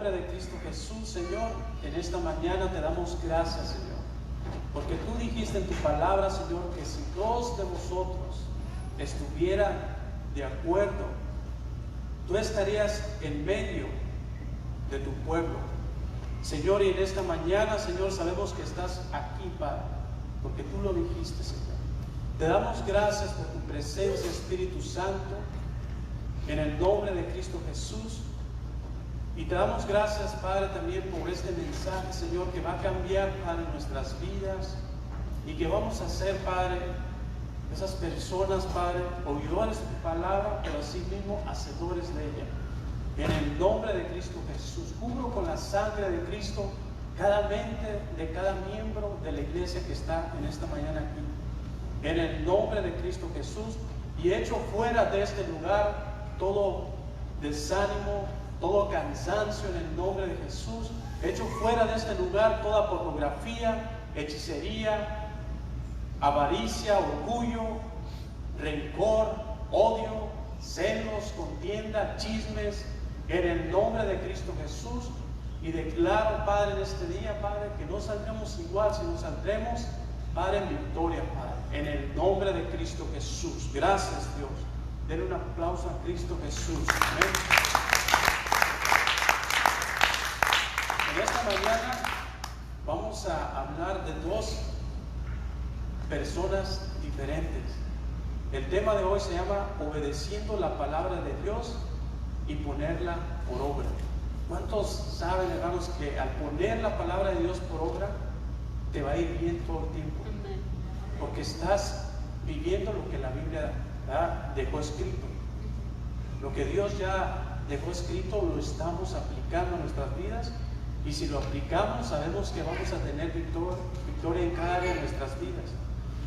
nombre de Cristo Jesús, Señor, en esta mañana te damos gracias, Señor, porque tú dijiste en tu palabra, Señor, que si dos de vosotros estuvieran de acuerdo, tú estarías en medio de tu pueblo. Señor, y en esta mañana, Señor, sabemos que estás aquí, Padre, porque tú lo dijiste, Señor. Te damos gracias por tu presencia, Espíritu Santo, en el nombre de Cristo Jesús. Y te damos gracias, Padre, también por este mensaje, Señor, que va a cambiar, Padre, nuestras vidas, y que vamos a ser, Padre, esas personas, Padre, oidores de tu palabra, pero asimismo hacedores de ella. En el nombre de Cristo Jesús, cubro con la sangre de Cristo cada mente de cada miembro de la iglesia que está en esta mañana aquí. En el nombre de Cristo Jesús, y echo fuera de este lugar todo desánimo, todo cansancio en el nombre de Jesús. Echo fuera de este lugar toda pornografía, hechicería, avaricia, orgullo, rencor, odio, celos, contienda, chismes, en el nombre de Cristo Jesús. Y declaro, Padre, en este día, Padre, que no saldremos igual, sino saldremos, Padre, en victoria, Padre, en el nombre de Cristo Jesús. Gracias, Dios. Denle un aplauso a Cristo Jesús. Amén. En esta mañana vamos a hablar de dos personas diferentes. El tema de hoy se llama obedeciendo la palabra de Dios y ponerla por obra. ¿Cuántos saben, hermanos, que al poner la palabra de Dios por obra te va a ir bien todo el tiempo? Porque estás viviendo lo que la Biblia dejó escrito. Lo que Dios ya dejó escrito lo estamos aplicando a nuestras vidas, y si lo aplicamos sabemos que vamos a tener victoria en cada área de nuestras vidas.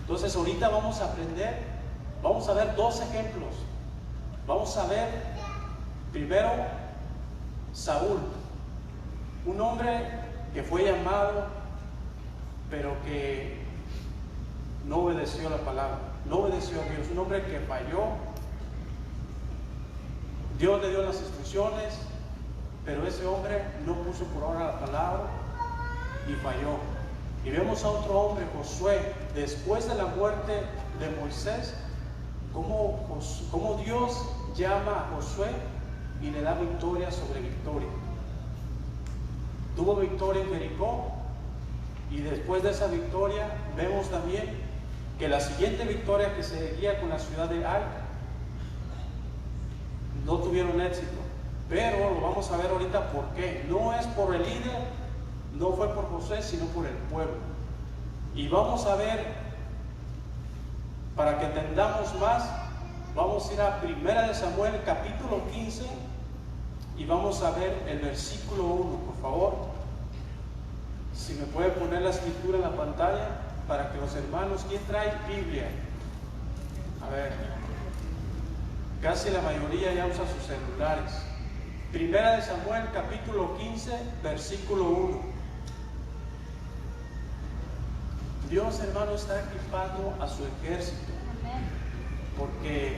Entonces ahorita vamos a aprender, vamos a ver dos ejemplos. Vamos a ver primero Saúl, un hombre que fue llamado pero que no obedeció la palabra, no obedeció a Dios, un hombre que falló. Dios le dio las instrucciones, pero ese hombre no puso por obra la palabra y falló. Y vemos a otro hombre, Josué, después de la muerte de Moisés, cómo Dios llama a Josué y le da victoria sobre victoria. Tuvo victoria en Jericó, y después de esa victoria vemos también que la siguiente victoria que seguía con la ciudad de Ai no tuvieron éxito. Pero lo vamos a ver ahorita por qué. No es por el líder, no fue por Josué, sino por el pueblo. Y vamos a ver, para que entendamos más, vamos a ir a 1 de Samuel capítulo 15 y vamos a ver el versículo 1, por favor. Si me puede poner la escritura en la pantalla para que los hermanos, ¿quién trae Biblia? A ver, casi la mayoría ya usa sus celulares. 1 de Samuel capítulo 15 versículo 1. Dios, hermano, está equipando a su ejército, porque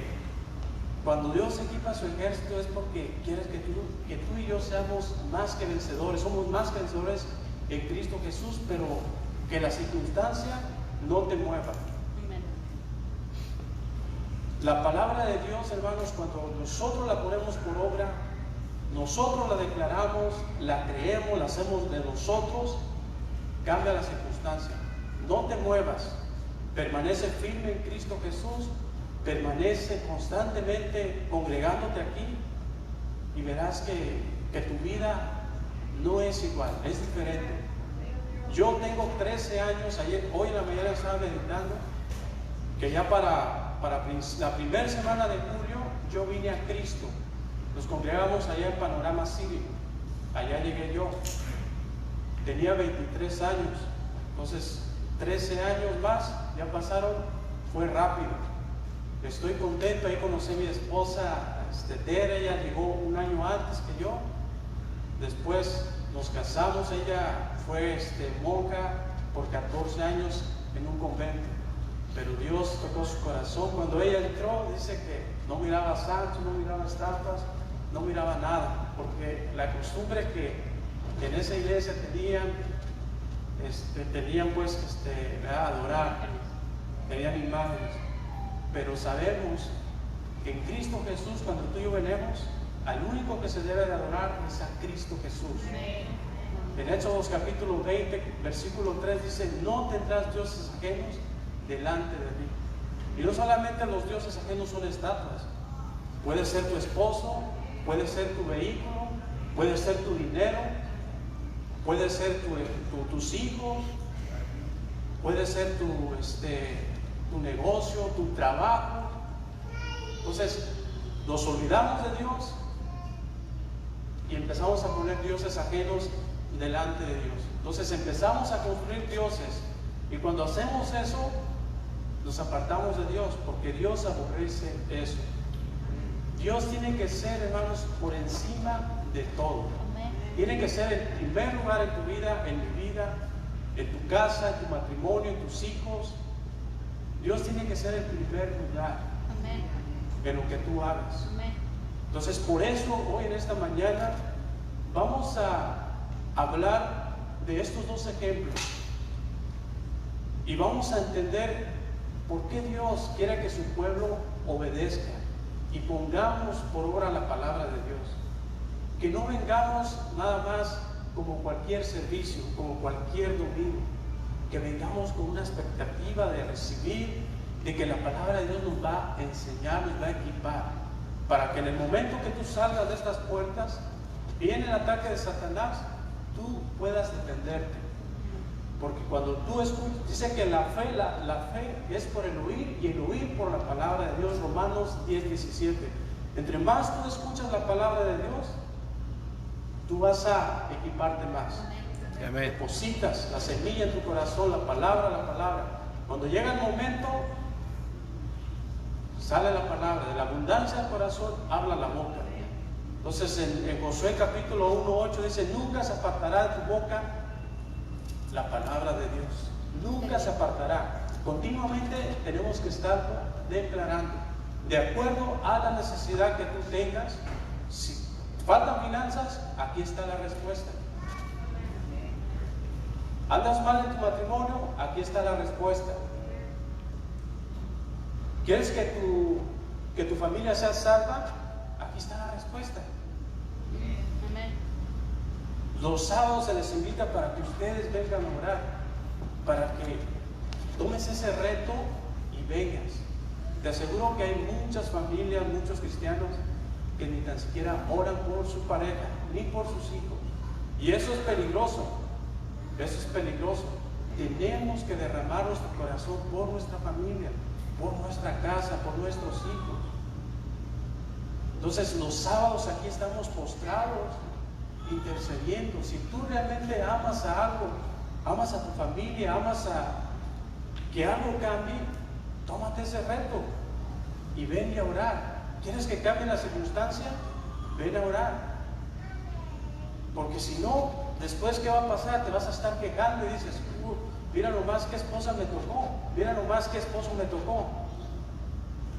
cuando Dios equipa a su ejército es porque quiere que tú y yo seamos más que vencedores. Somos más que vencedores en Cristo Jesús, pero que la circunstancia no te mueva. La palabra de Dios, hermanos, cuando nosotros la ponemos por obra, nosotros la declaramos, la creemos, la hacemos de nosotros, cambia la circunstancia. No te muevas, permanece firme en Cristo Jesús, permanece constantemente congregándote aquí, y verás que tu vida no es igual, es diferente. Yo tengo 13 años, hoy en la mañana estaba meditando que ya para la primera semana de julio yo vine a Cristo. Nos congregamos allá en Panorama Cívico, allá llegué yo, tenía 23 años, entonces 13 años más ya pasaron, fue rápido. Estoy contento, ahí conocí a mi esposa Tere, ella llegó un año antes que yo, después nos casamos, ella fue monja por 14 años en un convento, pero Dios tocó su corazón. Cuando ella entró, dice que no miraba santos, no miraba estatuas, no miraba nada, porque la costumbre que en esa iglesia tenían pues adorar, tenían imágenes, pero sabemos que en Cristo Jesús, cuando tú y yo venimos, al único que se debe de adorar es a Cristo Jesús. En Éxodo capítulo 20, versículo 3 dice: no tendrás dioses ajenos delante de mí. Y no solamente los dioses ajenos son estatuas, puede ser tu esposo, puede ser tu vehículo, puede ser tu dinero, puede ser tus hijos, puede ser tu negocio, tu trabajo. Entonces nos olvidamos de Dios y empezamos a poner dioses ajenos delante de Dios. Entonces empezamos a construir dioses, y cuando hacemos eso nos apartamos de Dios, porque Dios aborrece eso. Dios tiene que ser, hermanos, por encima de todo. Tiene que ser el primer lugar en tu vida, en mi vida, en tu casa, en tu matrimonio, en tus hijos. Dios tiene que ser el primer lugar en lo que tú hagas. Entonces, por eso hoy en esta mañana vamos a hablar de estos dos ejemplos y vamos a entender por qué Dios quiere que su pueblo obedezca y pongamos por obra la palabra de Dios. Que no vengamos nada más como cualquier servicio, como cualquier domingo, que vengamos con una expectativa de recibir, de que la palabra de Dios nos va a enseñar, nos va a equipar, para que en el momento que tú salgas de estas puertas, viene el ataque de Satanás, tú puedas defenderte. Porque cuando tú escuchas, dice que la fe es por el oír, y el oír por la palabra de Dios. Romanos 10:17. Entre más tú escuchas la palabra de Dios, tú vas a equiparte más. Amén. Depositas la semilla en tu corazón, la palabra. Cuando llega el momento, sale la palabra. De la abundancia del corazón habla la boca. Entonces en Josué capítulo 1:8 dice: nunca se apartará de tu boca la palabra de Dios. Nunca se apartará. Continuamente tenemos que estar declarando, de acuerdo a la necesidad que tú tengas. Si faltan finanzas, aquí está la respuesta. ¿Andas mal en tu matrimonio? Aquí está la respuesta. ¿Quieres que tu familia sea salva? Aquí está la respuesta. Los sábados se les invita para que ustedes vengan a orar, para que tomes ese reto y vengas. Te aseguro que hay muchas familias, muchos cristianos que ni tan siquiera oran por su pareja, ni por sus hijos. Y eso es peligroso. Eso es peligroso. Tenemos que derramar nuestro corazón por nuestra familia, por nuestra casa, por nuestros hijos. Entonces los sábados aquí estamos postrados, intercediendo. Si tú realmente amas a algo, amas a tu familia, amas a que algo cambie, tómate ese reto y ven a orar. ¿Quieres que cambie la circunstancia? Ven a orar. Porque si no, después ¿qué va a pasar? Te vas a estar quejando y dices: mira nomás qué esposa me tocó, mira nomás qué esposo me tocó.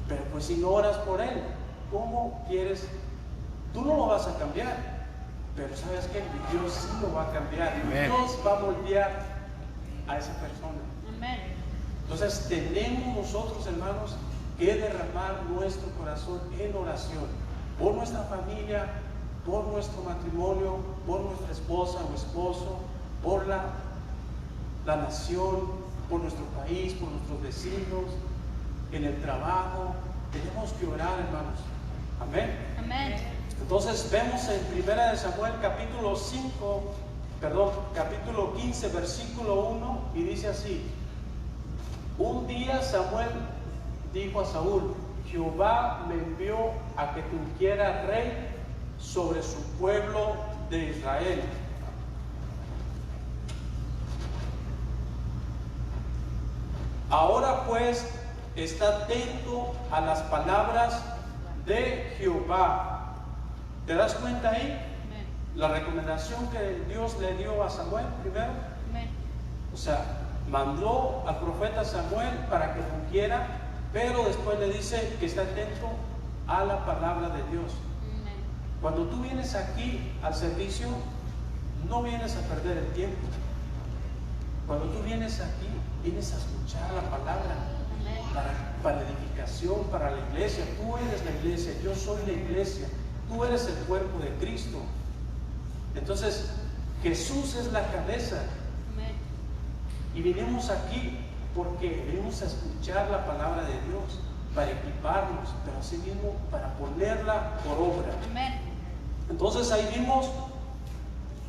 Pero pues si no oras por él, ¿cómo quieres? Tú no lo vas a cambiar, pero ¿sabes qué? Dios sí lo va a cambiar. Dios va a moldear a esa persona. Amén. Entonces tenemos nosotros, hermanos, que derramar nuestro corazón en oración por nuestra familia, por nuestro matrimonio, por nuestra esposa o esposo, por la nación, por nuestro país, por nuestros vecinos, en el trabajo. Tenemos que orar, hermanos. Amén. Amén. Entonces vemos en 1 Samuel capítulo 15 versículo 1, y dice así: un día Samuel dijo a Saúl: Jehová me envió a que te ungiera rey sobre su pueblo de Israel. Ahora pues, está atento a las palabras de Jehová. ¿Te das cuenta ahí? Amén. La recomendación que Dios le dio a Samuel primero. Amén. O sea, mandó al profeta Samuel para que ungiera, pero después le dice que está atento a la palabra de Dios. Amén. Cuando tú vienes aquí al servicio, no vienes a perder el tiempo. Cuando tú vienes aquí, vienes a escuchar la palabra para edificación, para la iglesia. Tú eres la iglesia, yo soy la iglesia, tú eres el cuerpo de Cristo. Entonces, Jesús es la cabeza. Y vinimos aquí porque venimos a escuchar la palabra de Dios, para equiparnos, pero así mismo para ponerla por obra. Entonces ahí vimos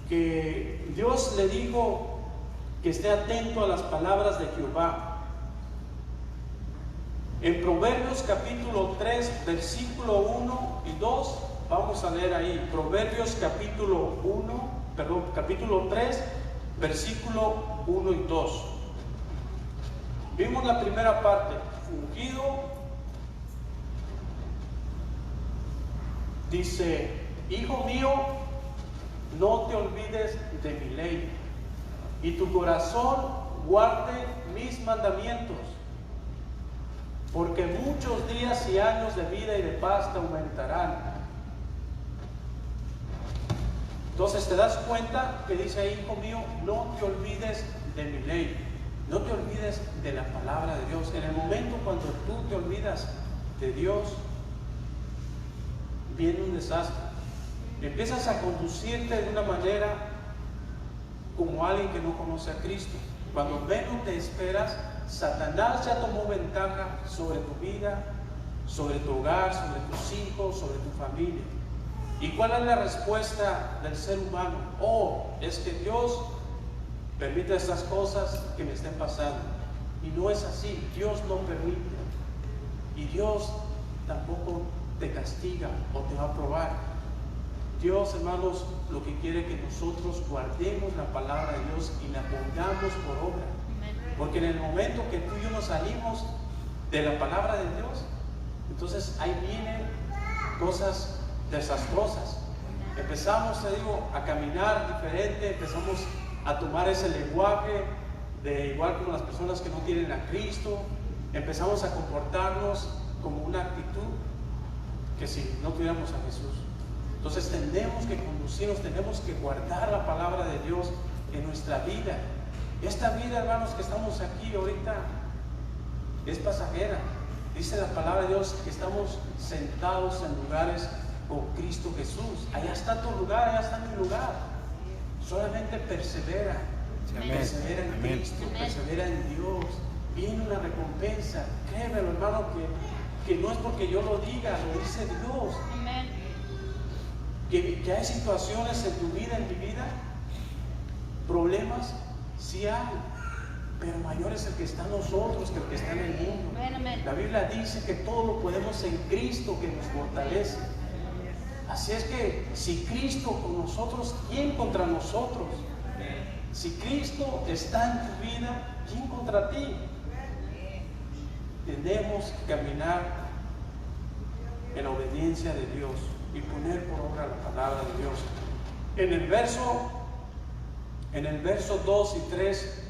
que Dios le dijo que esté atento a las palabras de Jehová. En Proverbios capítulo 3, versículo 1 y 2, vamos a leer ahí. Proverbios capítulo 3, versículo 1 y 2. Vimos la primera parte, ungido. Dice: hijo mío, no te olvides de mi ley, y tu corazón guarde mis mandamientos, porque muchos días y años de vida y de paz te aumentarán. Entonces te das cuenta que dice ahí: hijo mío, no te olvides de mi ley, no te olvides de la palabra de Dios. En el momento cuando tú te olvidas de Dios, viene un desastre. Empiezas a conducirte de una manera como alguien que no conoce a Cristo. Cuando menos te esperas, Satanás ya tomó ventaja sobre tu vida, sobre tu hogar, sobre tus hijos, sobre tu familia. ¿Y cuál es la respuesta del ser humano? Oh, es que Dios permite estas cosas que me estén pasando. Y no es así. Dios no permite. Y Dios tampoco te castiga o te va a probar. Dios, hermanos, lo que quiere es que nosotros guardemos la palabra de Dios y la pongamos por obra. Porque en el momento que tú y yo nos salimos de la palabra de Dios, entonces ahí vienen cosas desastrosas. Empezamos, te digo, a caminar diferente, empezamos a tomar ese lenguaje de igual como las personas que no tienen a Cristo, empezamos a comportarnos como una actitud que si no tuviéramos a Jesús. Entonces tenemos que conducirnos, tenemos que guardar la palabra de Dios en nuestra vida. Esta vida, hermanos, que estamos aquí ahorita es pasajera. Dice la palabra de Dios que estamos sentados en lugares con Cristo Jesús. Allá está tu lugar, allá está mi lugar. Solamente persevera. Amén. Persevera en Amén. Cristo, persevera en Dios. Viene una recompensa. Créemelo, hermano, que no es porque yo lo diga, lo dice Dios. Amén. Que hay situaciones en tu vida, en mi vida, problemas, sí hay, pero mayor es el que está en nosotros que el que está en el mundo. Amén. La Biblia dice que todo lo podemos en Cristo que nos fortalece. Así es que si Cristo con nosotros, ¿quién contra nosotros? Si Cristo está en tu vida, ¿quién contra ti? Tenemos que caminar en la obediencia de Dios y poner por obra la palabra de Dios. En el verso 2 y 3,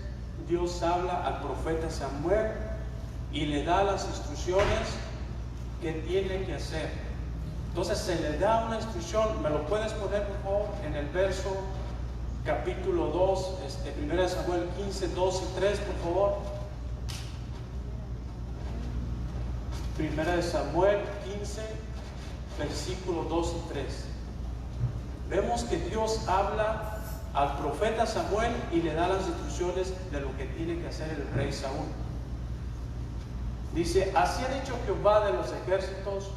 Dios habla al profeta Samuel y le da las instrucciones que tiene que hacer. Entonces se le da una instrucción. ¿Me lo puedes poner, por favor? En el verso capítulo 2, 1 Samuel 15, 2 y 3, por favor. 1 Samuel 15, versículos 2 y 3. Vemos que Dios habla al profeta Samuel y le da las instrucciones de lo que tiene que hacer el rey Saúl. Dice: así ha dicho Jehová de los ejércitos: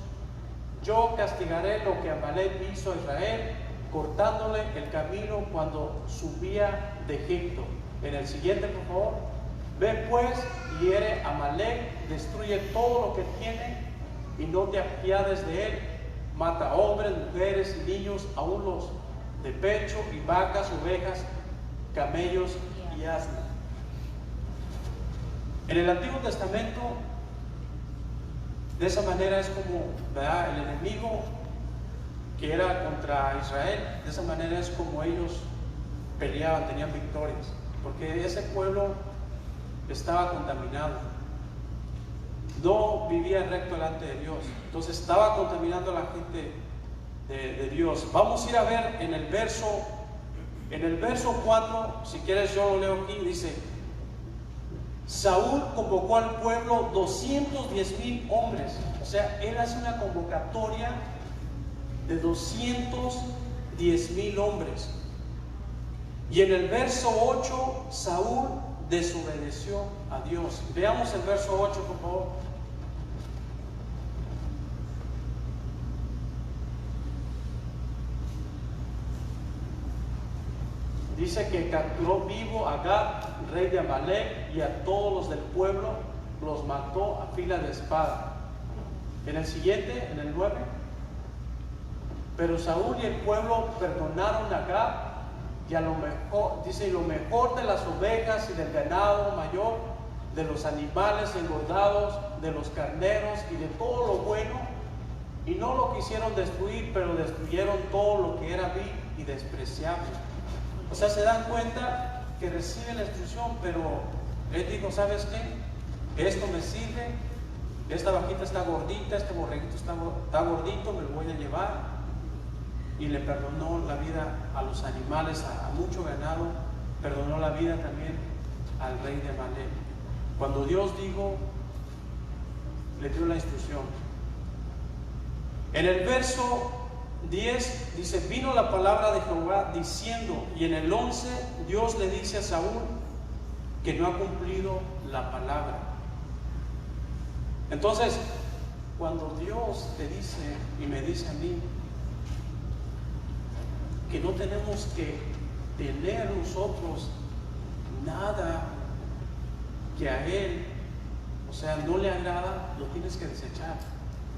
yo castigaré lo que Amalek hizo a Israel, cortándole el camino cuando subía de Egipto. En el siguiente, por favor. Ve pues y hiere a Amalek, destruye todo lo que tiene y no te apiades de él. Mata hombres, mujeres y niños, aún los de pecho, y vacas, ovejas, camellos y asnos. En el Antiguo Testamento, de esa manera es como, ¿verdad?, el enemigo que era contra Israel, de esa manera es como ellos peleaban, tenían victorias, porque ese pueblo estaba contaminado, no vivía recto delante de Dios. Entonces estaba contaminando a la gente de Dios. Vamos a ir a ver en el verso 4, si quieres yo lo leo aquí, dice: Saúl convocó al pueblo 210,000 hombres. O sea, él hace una convocatoria de 210,000 hombres. Y en el verso 8, Saúl desobedeció a Dios. Veamos el verso 8, por favor. Dice que capturó vivo a Agag, rey de Amalek, y a todos los del pueblo los mató a fila de espada. En el siguiente, en el 9, pero Saúl y el pueblo perdonaron a Agag, y a lo mejor, dice, lo mejor de las ovejas y del ganado mayor, de los animales engordados, de los carneros y de todo lo bueno, y no lo quisieron destruir, pero destruyeron todo lo que era vil y despreciable. O sea, se dan cuenta que reciben la instrucción, pero él dijo: ¿sabes qué? Esto me sirve, esta vaquita está gordita, este borreguito está gordito, me lo voy a llevar. Y le perdonó la vida a los animales, a mucho ganado, perdonó la vida también al rey de Amalek. Cuando Dios dijo, le dio la instrucción. En el verso 10 dice: vino la palabra de Jehová diciendo, y en el 11 Dios le dice a Saúl que no ha cumplido la palabra. Entonces, cuando Dios te dice y me dice a mí que no tenemos que tener nosotros nada que a Él, o sea, no le agrada, lo tienes que desechar.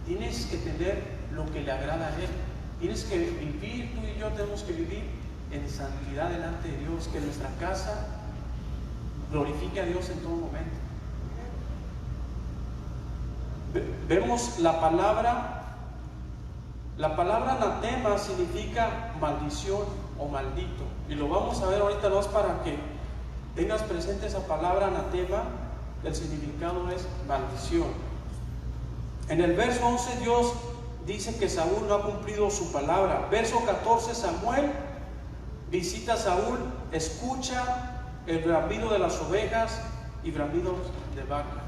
Tienes que tener lo que le agrada a Él. Tienes que vivir, tú y yo tenemos que vivir en santidad delante de Dios, que nuestra casa glorifique a Dios en todo momento. Vemos la palabra anatema significa maldición o maldito, y lo vamos a ver ahorita, no es para que tengas presente esa palabra anatema. El significado es maldición. En el verso 11 Dios dice que Saúl no ha cumplido su palabra. Verso 14, Samuel visita a Saúl, escucha el bramido de las ovejas y bramidos de vaca.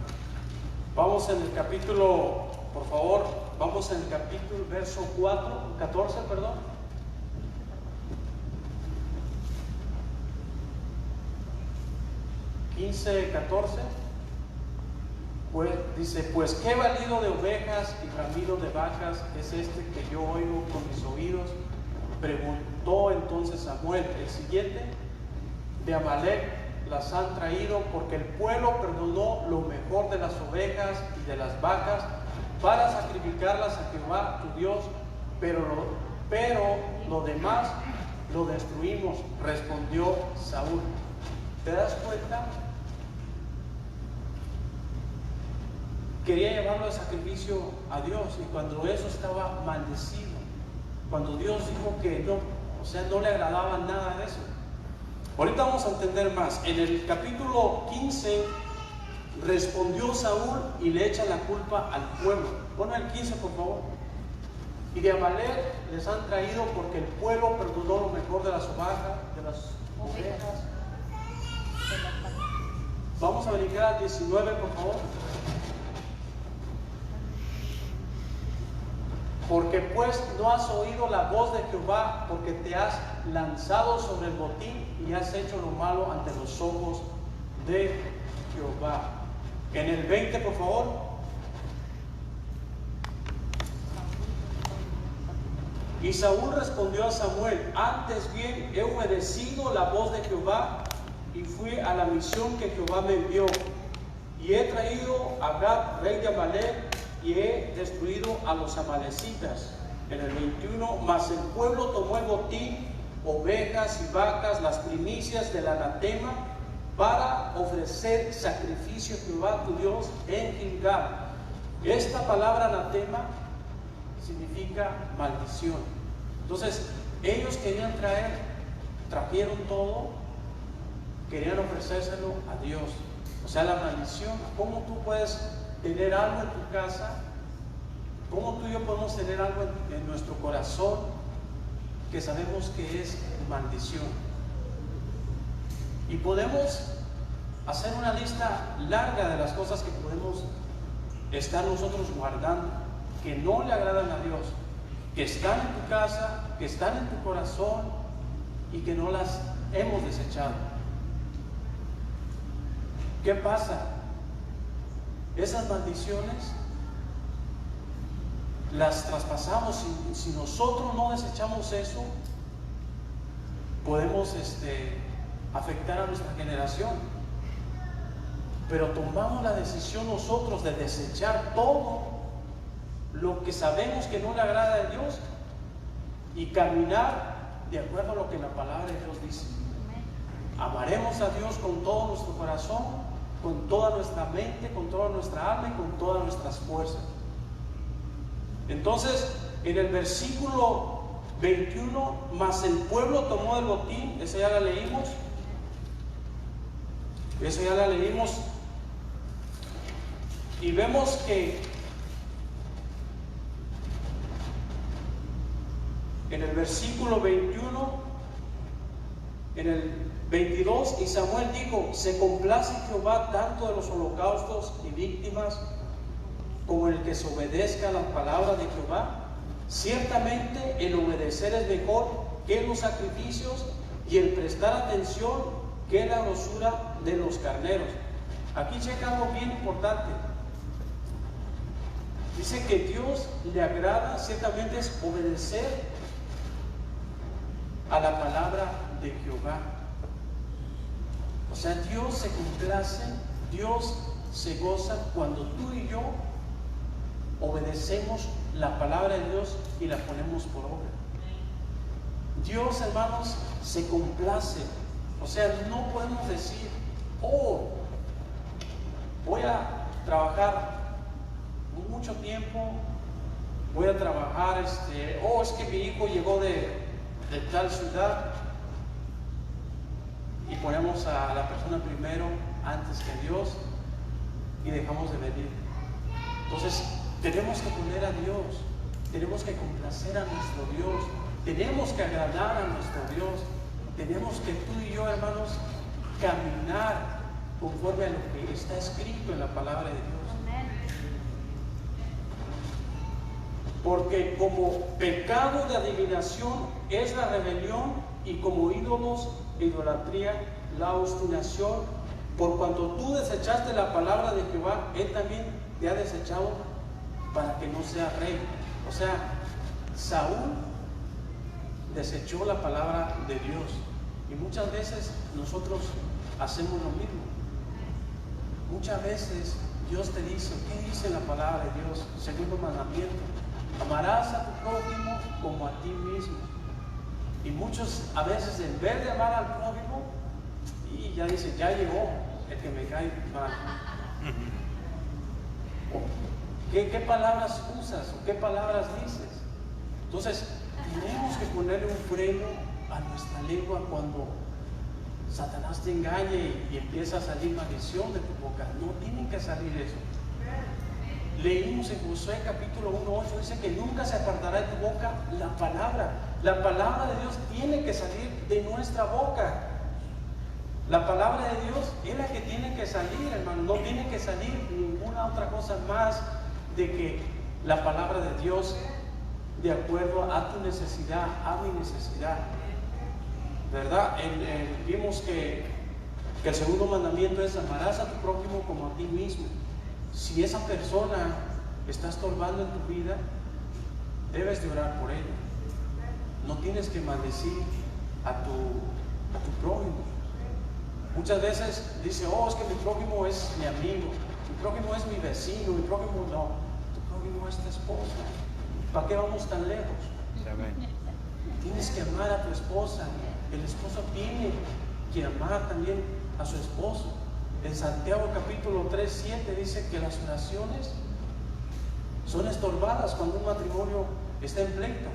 Vamos en el capítulo, por favor, vamos en el capítulo, verso 14, perdón. (15-14) Pues dice: pues qué balido de ovejas y bramido de vacas es este que yo oigo con mis oídos. Preguntó entonces Samuel. El siguiente: de Amalek las han traído, porque el pueblo perdonó lo mejor de las ovejas y de las vacas para sacrificarlas a Jehová tu Dios, pero lo demás lo destruimos, respondió Saúl. ¿Te das cuenta? Quería llevarlo de sacrificio a Dios, y cuando eso estaba maldecido, cuando Dios dijo que no, o sea, no le agradaba nada de eso. Ahorita vamos a entender más. En el capítulo 15 respondió Saúl y le echa la culpa al pueblo. Pon el 15, por favor. Y de Amalek les han traído, porque el pueblo perdonó lo mejor de las ovejas, de las ovejas. Vamos a verificar al 19, por favor. Porque pues no has oído la voz de Jehová, porque te has lanzado sobre el botín y has hecho lo malo ante los ojos de Jehová. En el 20, por favor. Y Saúl respondió a Samuel: antes bien he obedecido la voz de Jehová y fui a la misión que Jehová me envió, y he traído a Agag, rey de Amalek, y he destruido a los amalecitas. En el 21, mas el pueblo tomó el botín, ovejas y vacas, las primicias del anatema, para ofrecer sacrificio a Jehová tu Dios en Gilgal. Esta palabra anatema significa maldición. Entonces, ellos querían trajeron todo, querían ofrecérselo a Dios. O sea, la maldición. ¿Cómo tú puedes tener algo en tu casa ¿Cómo tú y yo podemos tener algo en nuestro corazón que sabemos que es maldición? Y podemos hacer una lista larga de las cosas que podemos estar nosotros guardando, que no le agradan a Dios, que están en tu casa, que están en tu corazón y que no las hemos desechado. ¿Qué pasa? Esas maldiciones las traspasamos. Si nosotros no desechamos eso, podemos afectar a nuestra generación. Pero tomamos la decisión nosotros de desechar todo lo que sabemos que no le agrada a Dios y caminar de acuerdo a lo que la palabra de Dios dice. Amaremos a Dios con todo nuestro corazón, con toda nuestra mente, con toda nuestra alma y con todas nuestras fuerzas. Entonces, en el versículo 21, mas el pueblo tomó el botín, esa ya la leímos. Esa ya la leímos. Y vemos que en el versículo 21, en el 22, y Samuel dijo: se complace Jehová tanto de los holocaustos y víctimas como el que se obedezca a la palabra de Jehová. Ciertamente el obedecer es mejor que los sacrificios, y el prestar atención que la grosura de los carneros. Aquí checa algo bien importante. Dice que Dios le agrada, ciertamente es obedecer a la palabra de Jehová. O sea, Dios se complace, Dios se goza cuando tú y yo obedecemos la palabra de Dios y la ponemos por obra. Dios, hermanos, se complace. O sea, no podemos decir: oh, voy a trabajar mucho tiempo, voy a trabajar, oh, es que mi hijo llegó de tal ciudad, y ponemos a la persona primero antes que a Dios y dejamos de venir. Entonces, tenemos que poner a Dios, tenemos que complacer a nuestro Dios, tenemos que agradar a nuestro Dios, tenemos que tú y yo, hermanos, caminar conforme a lo que está escrito en la palabra de Dios. Porque como pecado de adivinación es la rebelión, y como ídolos e idolatría la obstinación. Por cuanto tú desechaste la palabra de Jehová, Él también te ha desechado para que no seas rey. O sea, Saúl desechó la palabra de Dios, y muchas veces nosotros hacemos lo mismo. Muchas veces Dios te dice, ¿qué dice la palabra de Dios? Segundo mandamiento: amarás a tu prójimo como a ti mismo. Y muchos a veces, en vez de amar al prójimo, y ya dicen: ya llegó el que me cae mal. ¿Qué palabras usas o qué palabras dices? Entonces, tenemos que ponerle un freno a nuestra lengua cuando Satanás te engañe y empieza a salir maldición de tu boca. No tiene que salir eso. Leímos en Josué capítulo 1:8, dice que nunca se apartará de tu boca la palabra. La palabra de Dios tiene que salir de nuestra boca. La palabra de Dios es la que tiene que salir, hermano. No tiene que salir ninguna otra cosa más de que la palabra de Dios, de acuerdo a tu necesidad, a mi necesidad. ¿Verdad? Vimos que el segundo mandamiento es: amarás a tu prójimo como a ti mismo. Si esa persona está estorbando en tu vida, debes de orar por ella. No tienes que maldecir a tu prójimo. Muchas veces dice: oh, es que mi prójimo es mi amigo, mi prójimo es mi vecino, mi prójimo no. Tu prójimo es tu esposa. ¿Para qué vamos tan lejos? Tienes que amar a tu esposa. El esposo tiene que amar también a su esposo. En Santiago capítulo 3:7 dice que las oraciones son estorbadas cuando un matrimonio está en pleito.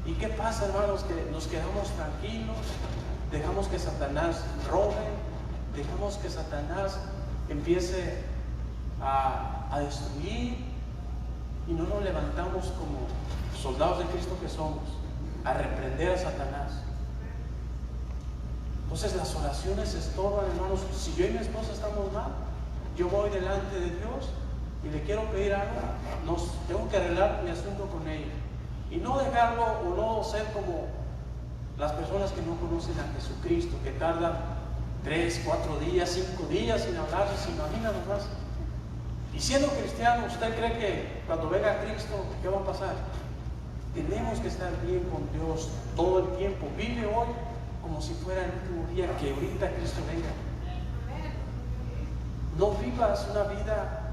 ¿Y qué pasa, hermanos? Que nos quedamos tranquilos, dejamos que Satanás robe, dejamos que Satanás empiece a destruir, y no nos levantamos como soldados de Cristo que somos a reprender a Satanás. Entonces las oraciones estorban, hermanos. Si yo y mi esposa estamos mal, yo voy delante de Dios y le quiero pedir algo, tengo que arreglar mi asunto con ella y no dejarlo o no ser como las personas que no conocen a Jesucristo, que tardan 3, 4 días, 5 días sin hablarse, sin imaginar nomás. Y siendo cristiano, ¿usted cree que cuando venga Cristo, qué va a pasar? Tenemos que estar bien con Dios todo el tiempo. Vive hoy como si fuera el último día, que ahorita Cristo venga. No vivas una vida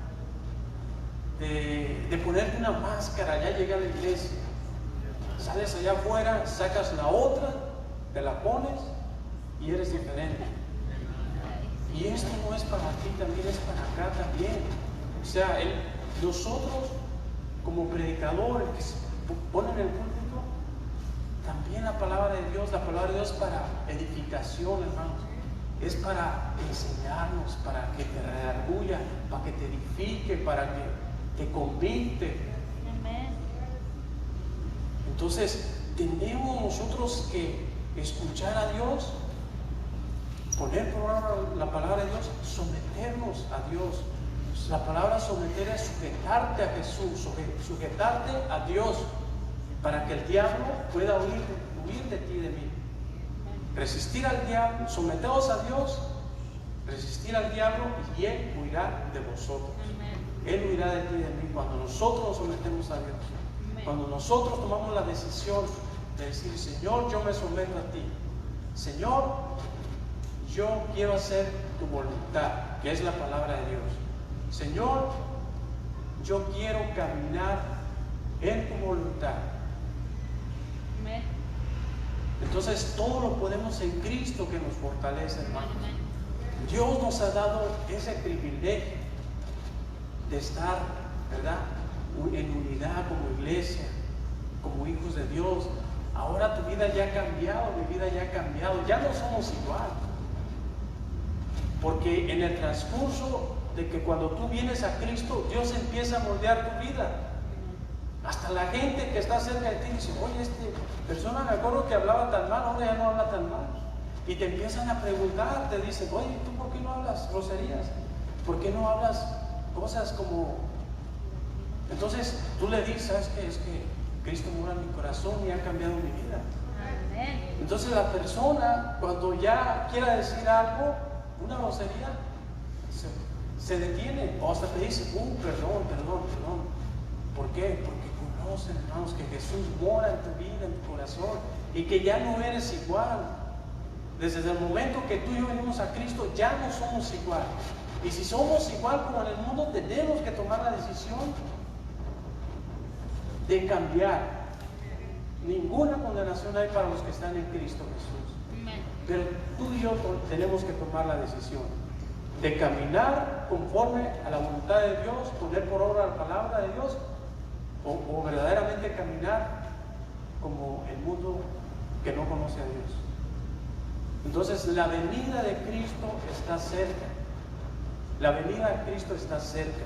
de ponerte una máscara. Ya llegué a la iglesia, sales allá afuera, sacas la otra, te la pones y eres diferente. Y esto no es para ti, también es para acá también. O sea, nosotros como predicadores que se ponen en el púlpito, también la palabra de Dios es para edificación, hermanos. Es para enseñarnos, para que te redarguya, para que te edifique, para que te convite. Entonces, tenemos nosotros que escuchar a Dios, poner por obra la palabra de Dios, someternos a Dios. La palabra someter es sujetarte a Jesús, sujetarte a Dios, para que el diablo pueda huir de ti y de mí. Resistir al diablo, someteos a Dios, resistir al diablo y Él huirá de vosotros. Él huirá de ti y de mí cuando nosotros nos sometemos a Dios. Cuando nosotros tomamos la decisión de decir, Señor, yo me someto a ti. Señor, yo quiero hacer tu voluntad, que es la palabra de Dios. Señor, yo quiero caminar en tu voluntad. Entonces todo lo podemos en Cristo que nos fortalece, hermanos. Dios nos ha dado ese privilegio de estar, ¿verdad?, en unidad como iglesia, como hijos de Dios. Ahora tu vida ya ha cambiado, mi vida ya ha cambiado, ya no somos igual. Porque en el transcurso de que cuando tú vienes a Cristo, Dios empieza a moldear tu vida. Hasta la gente que está cerca de ti dice, oye, esta persona me acuerdo que hablaba tan mal, ahora ya no habla tan mal. Y te empiezan a preguntar, te dicen, oye, ¿tú por qué no hablas groserías? ¿Por qué no hablas cosas como...? Entonces tú le dices, ¿sabes qué? Es que Cristo mora en mi corazón y ha cambiado mi vida. Entonces la persona, cuando ya quiera decir algo, una grosería, se detiene o hasta te dice, perdón. ¿Por qué? Porque conocen, hermanos, que Jesús mora en tu vida, en tu corazón, y que ya no eres igual. Desde el momento que tú y yo venimos a Cristo, ya no somos igual. Y si somos igual como en el mundo, tenemos que tomar la decisión de cambiar. Ninguna condenación hay para los que están en Cristo Jesús. Pero tú y yo tenemos que tomar la decisión de caminar conforme a la voluntad de Dios, poner por obra la palabra de Dios, o verdaderamente caminar como el mundo que no conoce a Dios. Entonces la venida de Cristo está cerca. La venida de Cristo está cerca.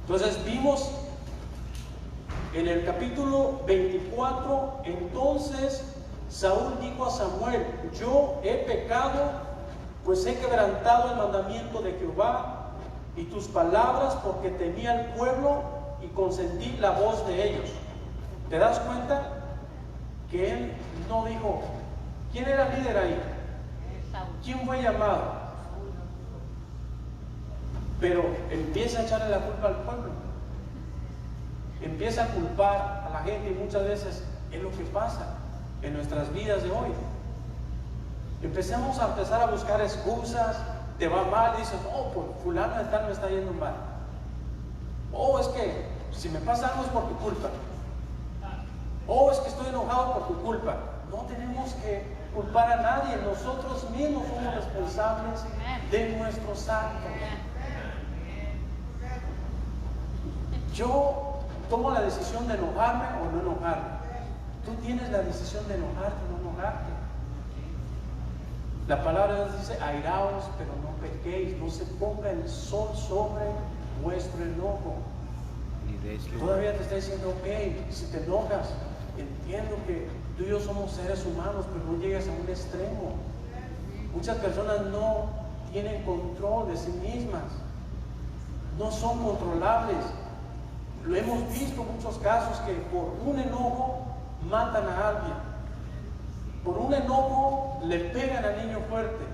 Entonces vimos en el capítulo 24, entonces Saúl dijo a Samuel, yo he pecado, pues he quebrantado el mandamiento de Jehová y tus palabras, porque temía al pueblo y consentí la voz de ellos. ¿Te das cuenta? Que él no dijo, ¿quién era líder ahí? ¿Quién fue llamado? Pero empieza a echarle la culpa al pueblo. Empieza a culpar a la gente, y muchas veces es lo que pasa en nuestras vidas de hoy. Empezar a buscar excusas, te va mal, dices, por fulano de tal me está yendo mal. Es que si me pasa algo es por tu culpa. Es que estoy enojado por tu culpa. No tenemos que culpar a nadie, nosotros mismos somos responsables de nuestros actos. Yo tomo la decisión de enojarme o no enojarme. Tú tienes la decisión de enojarte o no enojarte. La palabra de Dios dice, airaos, pero no pequéis, no se ponga el sol sobre vuestro enojo. Todavía te está diciendo, ok, si te enojas, entiendo que tú y yo somos seres humanos, pero no llegues a un extremo. Muchas personas no tienen control de sí mismas, no son controlables. Lo hemos visto en muchos casos que por un enojo matan a alguien, por un enojo le pegan al niño fuerte,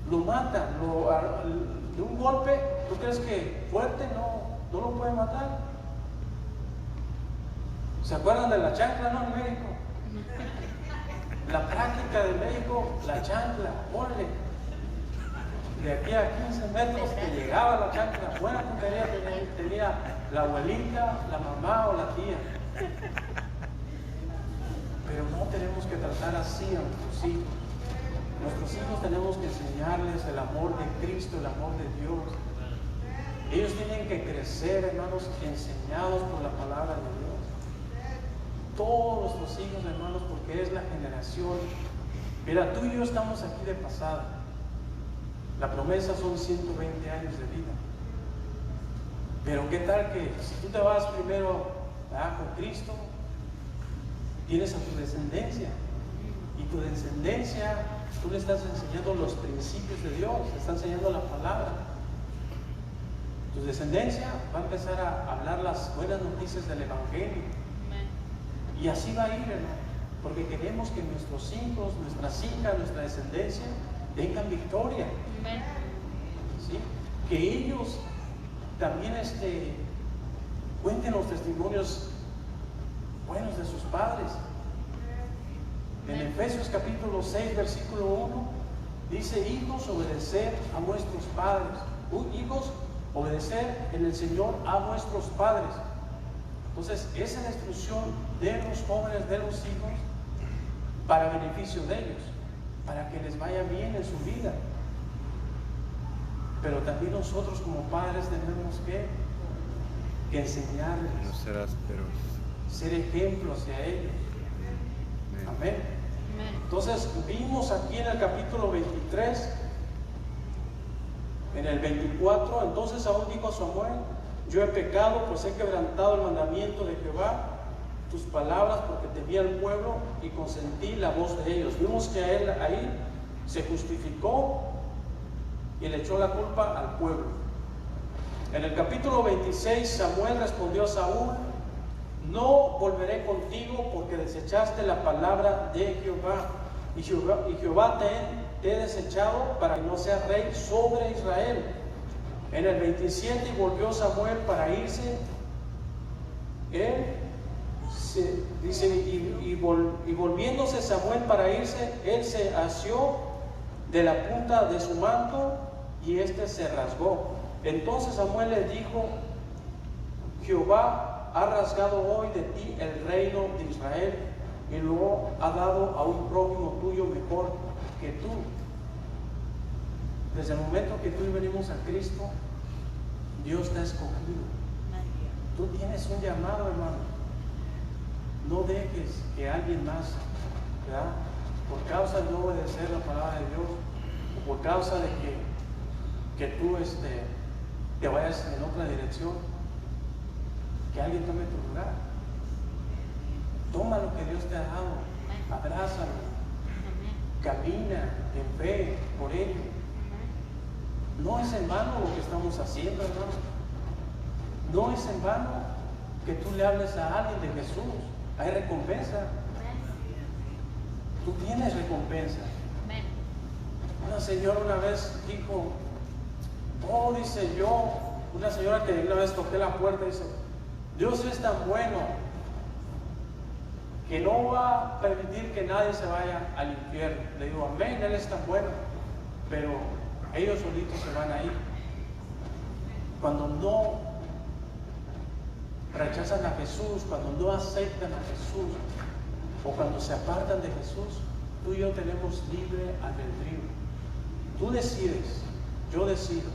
lo matan, de un golpe. ¿Tú crees que fuerte no lo puede matar? ¿Se acuerdan de la chancla, no, en México? La práctica de México, la chancla, ponle. De aquí a 15 metros que llegaba la chancla. Buena puntería tenía la abuelita, la mamá o la tía. Pero no tenemos que tratar así a nuestros hijos. Nuestros hijos tenemos que enseñarles el amor de Cristo, el amor de Dios. Ellos tienen que crecer, hermanos, enseñados por la palabra de Dios. Todos nuestros hijos, hermanos, porque es la generación. Mira, tú y yo estamos aquí de pasada. La promesa son 120 años de vida. Pero qué tal que si tú te vas primero con Cristo, tienes a tu descendencia. Y tu descendencia, tú le estás enseñando los principios de Dios, le estás enseñando la palabra. Tu descendencia va a empezar a hablar las buenas noticias del Evangelio. Y así va a ir, hermano, porque queremos que nuestros hijos, nuestras hijas, nuestra descendencia tengan victoria. ¿Sí? Que ellos también cuenten los testimonios buenos de sus padres. En Efesios capítulo 6, versículo 1, dice: hijos, obedecer a vuestros padres. Hijos, obedecer en el Señor a vuestros padres. Entonces, esa es la instrucción de los jóvenes, de los hijos, para beneficio de ellos, para que les vaya bien en su vida. Pero también nosotros como padres tenemos que enseñarles, no ser ásperos, ser ejemplo hacia ellos. Amén. Entonces, vimos aquí en el capítulo 23, en el 24, entonces aún dijo Samuel: yo he pecado, pues he quebrantado el mandamiento de Jehová, tus palabras, porque temí al pueblo y consentí la voz de ellos. Vimos que a él ahí se justificó y le echó la culpa al pueblo. En el capítulo 26, Samuel respondió a Saúl: no volveré contigo, porque desechaste la palabra de Jehová, y Jehová te he desechado para que no seas rey sobre Israel. En el 27, y volvió Samuel para irse, dice, y volviéndose Samuel para irse, él se asió de la punta de su manto y se rasgó. Entonces Samuel le dijo: Jehová ha rasgado hoy de ti el reino de Israel y lo ha dado a un prójimo tuyo mejor que tú. Desde el momento que tú y venimos a Cristo, Dios te ha escogido. Tú tienes un llamado, hermano. No dejes que alguien más, ¿verdad?, por causa de no obedecer la palabra de Dios, o por causa de que tú te vayas en otra dirección, que alguien tome tu lugar. Toma lo que Dios te ha dado, abrázalo, camina en fe por ello. No es en vano lo que estamos haciendo, hermano. No es en vano que tú le hables a alguien de Jesús. Hay recompensa. Tú tienes recompensa. Una señora una vez dijo: dice yo, una señora que una vez toqué la puerta, dice: Dios es tan bueno que no va a permitir que nadie se vaya al infierno. Le digo: amén, Él es tan bueno, pero ellos solitos se van a ir. Cuando no rechazan a Jesús, cuando no aceptan a Jesús, o cuando se apartan de Jesús, tú y yo tenemos libre albedrío. Tú decides, yo decido.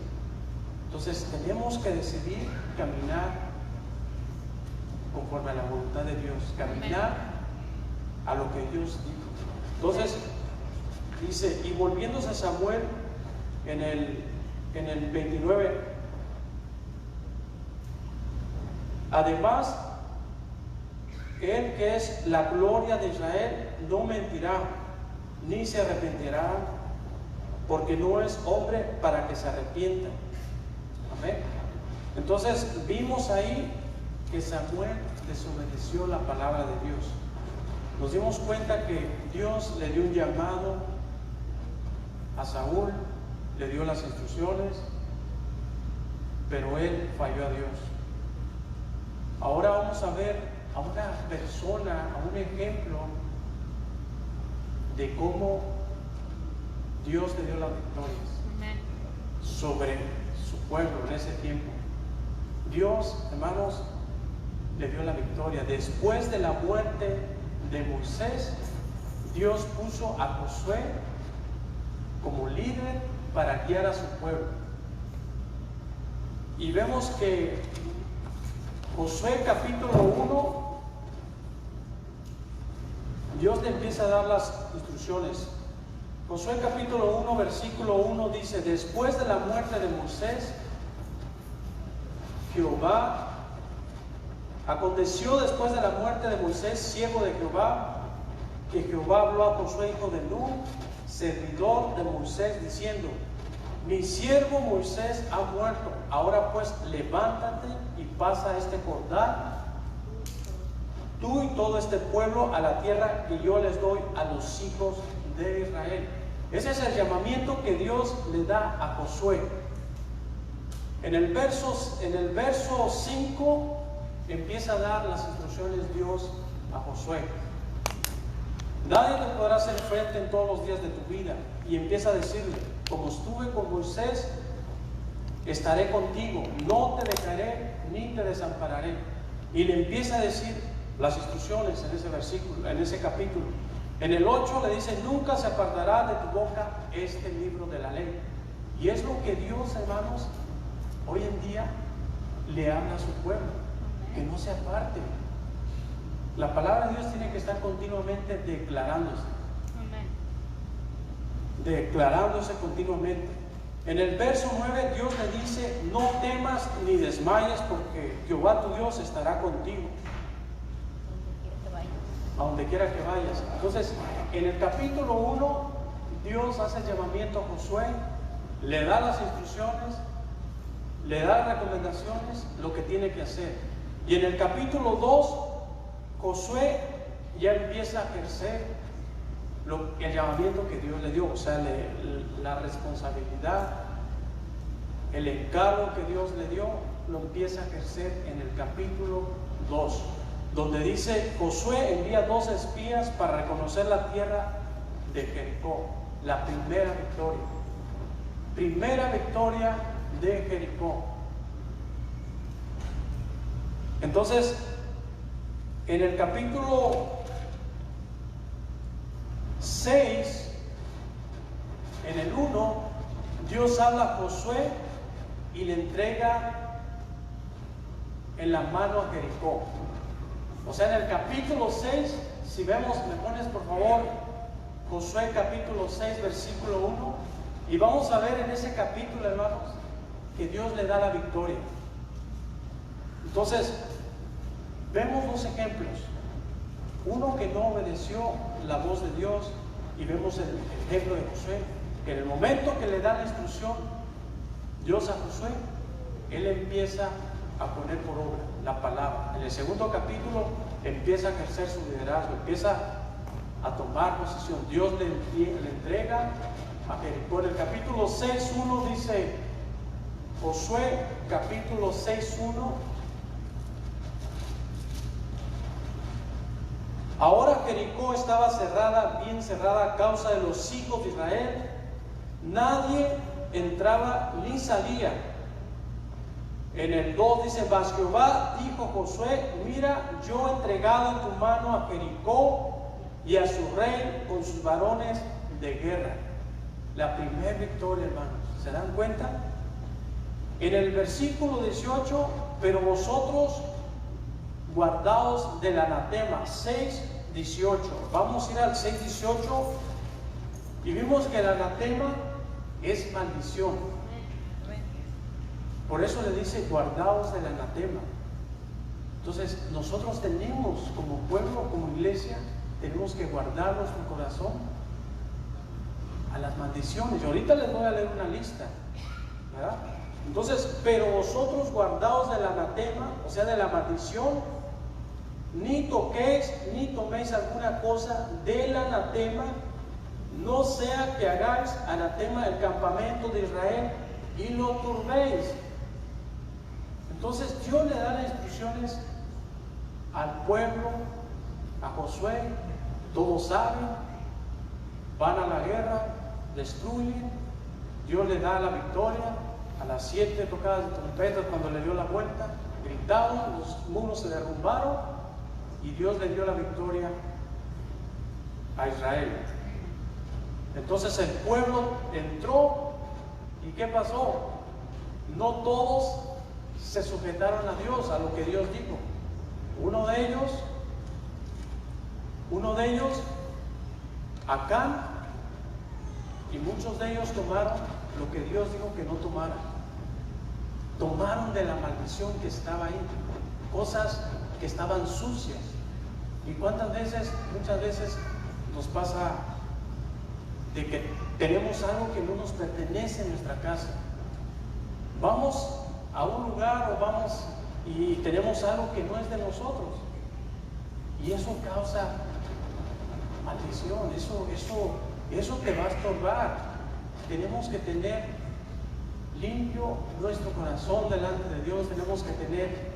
Entonces tenemos que decidir caminar conforme a la voluntad de Dios, caminar a lo que Dios dijo. Entonces dice: y volviéndose a Samuel en el 29, Además, Él que es la gloria de Israel no mentirá, ni se arrepentirá, porque no es hombre para que se arrepienta. Amén. Entonces vimos ahí que Samuel desobedeció la palabra de Dios. Nos dimos cuenta que Dios le dio un llamado a Saúl, le dio las instrucciones, pero él falló a Dios. Ahora vamos a ver a una persona, a un ejemplo de cómo Dios le dio las victorias sobre su pueblo en ese tiempo. Dios, hermanos, le dio la victoria. Después de la muerte de Moisés, Dios puso a Josué como líder para guiar a su pueblo. Y vemos que Josué capítulo 1, Dios le empieza a dar las instrucciones. Josué capítulo 1 versículo 1 dice: después de la muerte de Moisés, aconteció después de la muerte de Moisés, siervo de Jehová, que Jehová habló a Josué hijo de Nun, servidor de Moisés, diciendo: mi siervo Moisés ha muerto, ahora pues levántate y pasa este Jordán, tú y todo este pueblo, a la tierra que yo les doy a los hijos de Israel. Ese es el llamamiento que Dios le da a Josué. En el verso 5 empieza a dar las instrucciones Dios a Josué. Nadie te podrá hacer frente en todos los días de tu vida. Y empieza a decirle: como estuve con Moisés, estaré contigo, no te dejaré ni te desampararé. Y le empieza a decir las instrucciones en ese versículo, en ese capítulo. En el 8 le dice: nunca se apartará de tu boca este libro de la ley. Y es lo que Dios, hermanos, hoy en día le habla a su pueblo, que no se aparte. La palabra de Dios tiene que estar continuamente declarándose. Declarándose continuamente. En el verso 9 Dios le dice: no temas ni desmayes, porque Jehová tu Dios estará contigo a donde quiera que vayas. Entonces, en el capítulo 1 Dios hace el llamamiento a Josué, le da las instrucciones, le da las recomendaciones, lo que tiene que hacer. Y en el capítulo 2 Josué ya empieza a ejercer el llamamiento que Dios le dio, o sea, la responsabilidad, el encargo que Dios le dio, lo empieza a ejercer en el capítulo 2, donde dice: Josué envía 2 espías para reconocer la tierra de Jericó. La primera victoria de Jericó. Entonces, en el capítulo 6, en el 1, Dios habla a Josué y le entrega en la mano a Jericó. O sea, en el capítulo 6, si vemos, me pones por favor Josué capítulo 6 versículo 1, y vamos a ver en ese capítulo, hermanos, que Dios le da la victoria. Entonces, vemos 2 ejemplos. Uno que no obedeció la voz de Dios, y vemos el ejemplo de Josué, que en el momento que le da la instrucción Dios a Josué, él empieza a poner por obra la palabra. En el segundo capítulo empieza a ejercer su liderazgo, empieza a tomar posición. Dios le entrega a Jericó. En el capítulo 6:1 dice, Josué capítulo 6:1: ahora Jericó estaba cerrada, bien cerrada, a causa de los hijos de Israel. Nadie entraba ni salía. En el 2 dice: mas Jehová dijo a Josué: mira, yo he entregado en tu mano a Jericó y a su rey con sus varones de guerra. La primera victoria, hermanos. ¿Se dan cuenta? En el versículo 18: pero vosotros guardaos del anatema. 6:18. Vamos a ir al 6:18 y vimos que el anatema es maldición. Por eso le dice: guardaos del anatema. Entonces nosotros tenemos como pueblo, como iglesia, tenemos que guardar nuestro corazón a las maldiciones. Y ahorita les voy a leer una lista, ¿verdad? Entonces, pero vosotros guardaos del anatema, o sea, de la maldición, ni toquéis ni toméis alguna cosa del anatema, no sea que hagáis anatema el campamento de Israel y lo turbéis. Entonces Dios le da las instrucciones al pueblo, a Josué, todos saben, van a la guerra, destruyen, Dios le da la victoria. A las 7 tocadas de trompetas, cuando le dio la vuelta, gritaron, los muros se derrumbaron y Dios le dio la victoria a Israel. Entonces el pueblo entró y ¿qué pasó? No todos se sujetaron a Dios, a lo que Dios dijo. Uno de ellos, Acán, y muchos de ellos tomaron lo que Dios dijo que no tomaran. Tomaron de la maldición que estaba ahí, cosas que estaban sucias. ¿Y cuántas veces, muchas veces nos pasa de que tenemos algo que no nos pertenece en nuestra casa? Vamos a un lugar o vamos y tenemos algo que no es de nosotros, y eso causa maldición, eso te va a estorbar. Tenemos que tener limpio nuestro corazón delante de Dios. Tenemos que tener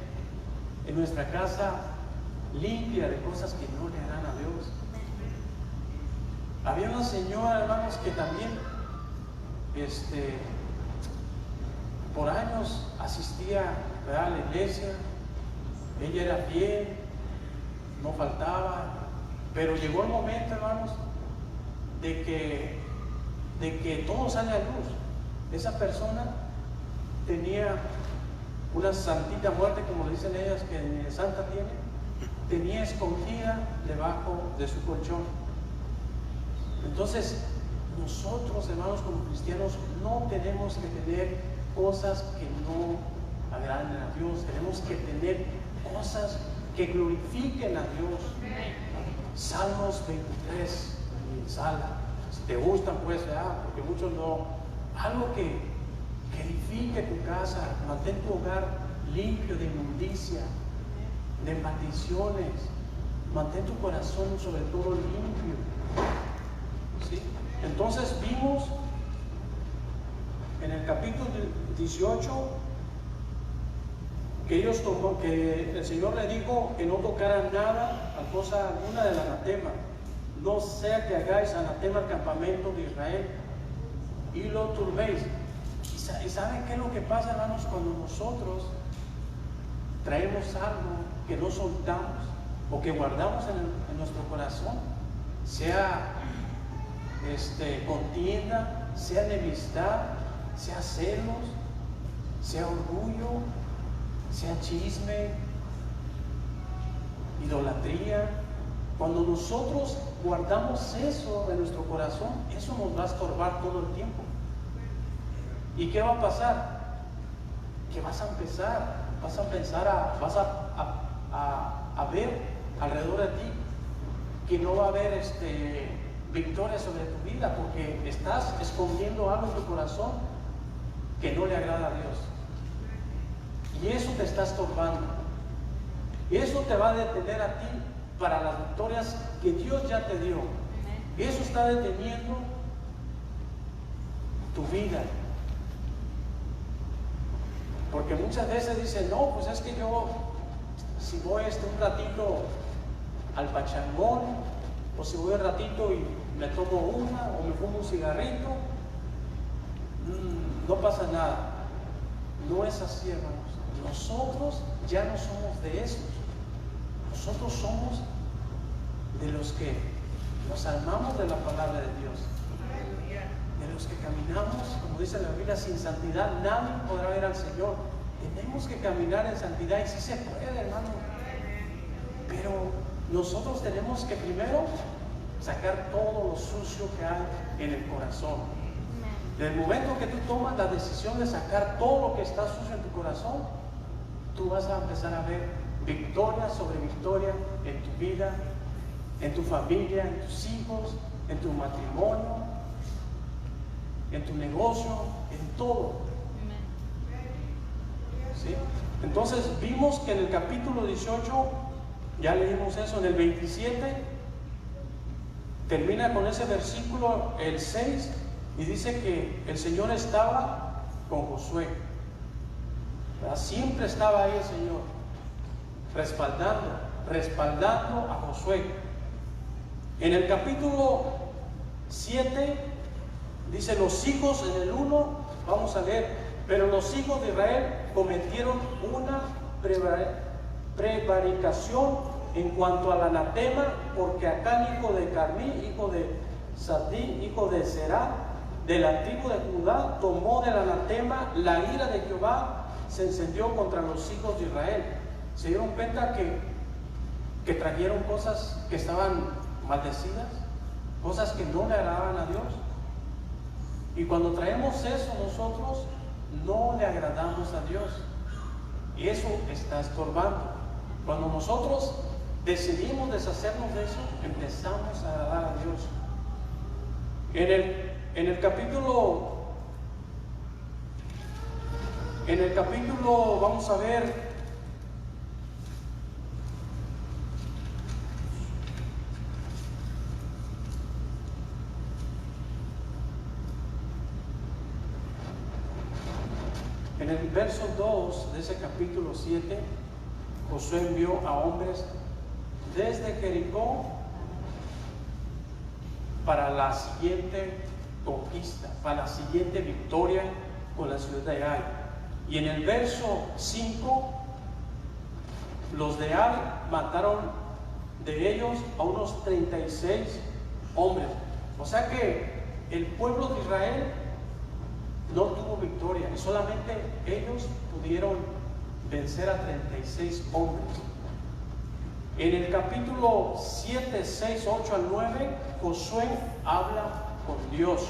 en nuestra casa limpia de cosas que no le harán a Dios. Había una señora, hermanos, que también por años asistía, ¿verdad?, a la iglesia. Ella era fiel, no faltaba, pero llegó el momento, hermanos, de que todo sale a luz. Esa persona tenía una santita muerte, como le dicen ellas, que ni santa tenía escondida debajo de su colchón. Entonces, nosotros, hermanos, como cristianos, no tenemos que tener cosas que no agraden a Dios. Tenemos que tener cosas que glorifiquen a Dios. Salmos 23, sala. Si te gustan, pues, porque muchos no. Algo que edifique tu casa, mantén tu hogar limpio de inmundicia, de maldiciones. Mantén tu corazón sobre todo limpio. ¿Sí? Entonces vimos en el capítulo 18 que el Señor le dijo que no tocaran nada, a cosa alguna del anatema, no sea que hagáis anatema al campamento de Israel y lo turbéis. ¿Y saben qué es lo que pasa, hermanos? Cuando nosotros traemos algo que no soltamos o que guardamos en nuestro corazón, sea contienda, sea enemistad, sea celos, sea orgullo, sea chisme, idolatría. Cuando nosotros guardamos eso en nuestro corazón, eso nos va a estorbar todo el tiempo. ¿Y qué va a pasar? Que vas a pensar a ver alrededor de ti que no va a haber victoria sobre tu vida, porque estás escondiendo algo en tu corazón que no le agrada a Dios. Y eso te está estorbando. Y eso te va a detener a ti para las victorias que Dios ya te dio. Eso está deteniendo tu vida. Porque muchas veces dicen, no, pues es que yo, si voy un ratito al pachangón, o si voy un ratito y me tomo una, o me fumo un cigarrito, no pasa nada. No es así, hermanos. Nosotros ya no somos de esos. Nosotros somos de los que nos armamos de la palabra de Dios, de los que caminamos, como dice la Biblia, sin santidad nadie podrá ver al Señor. Tenemos que caminar en santidad, y sí se puede, hermano, pero nosotros tenemos que primero sacar todo lo sucio que hay en el corazón. Desde el momento que tú tomas la decisión de sacar todo lo que está sucio en tu corazón, tú vas a empezar a ver victoria sobre victoria en tu vida, en tu familia, en tus hijos, en tu matrimonio, en tu negocio, en todo. ¿Sí? Entonces vimos que en el capítulo 18, ya leímos eso, en el 27, termina con ese versículo, el 6, y dice que el Señor estaba con Josué. ¿Verdad? Siempre estaba ahí el Señor, respaldando a Josué. En el capítulo 7 dice los hijos, en el 1, vamos a leer, pero los hijos de Israel cometieron una prevaricación en cuanto al anatema, porque Acán, hijo de Carmí, hijo de Sadí, hijo de Zerá, de la tribu de Judá, tomó del anatema. La ira de Jehová se encendió contra los hijos de Israel. Se dieron cuenta que trajeron cosas que estaban maldecidas, cosas que no le agradaban a Dios. Y cuando traemos eso nosotros, no le agradamos a Dios. Y eso está estorbando. Cuando nosotros decidimos deshacernos de eso, empezamos a agradar a Dios. En el capítulo, vamos a ver, en el verso 2 de ese capítulo 7, Josué envió a hombres desde Jericó para la siguiente conquista, para la siguiente victoria con la ciudad de Ai. Y en el verso 5, los de Ai mataron de ellos a unos 36 hombres. O sea que el pueblo de Israel no tuvo victoria, y solamente ellos pudieron vencer a 36 hombres. En el capítulo 7, 6, 8 al 9, Josué habla con Dios.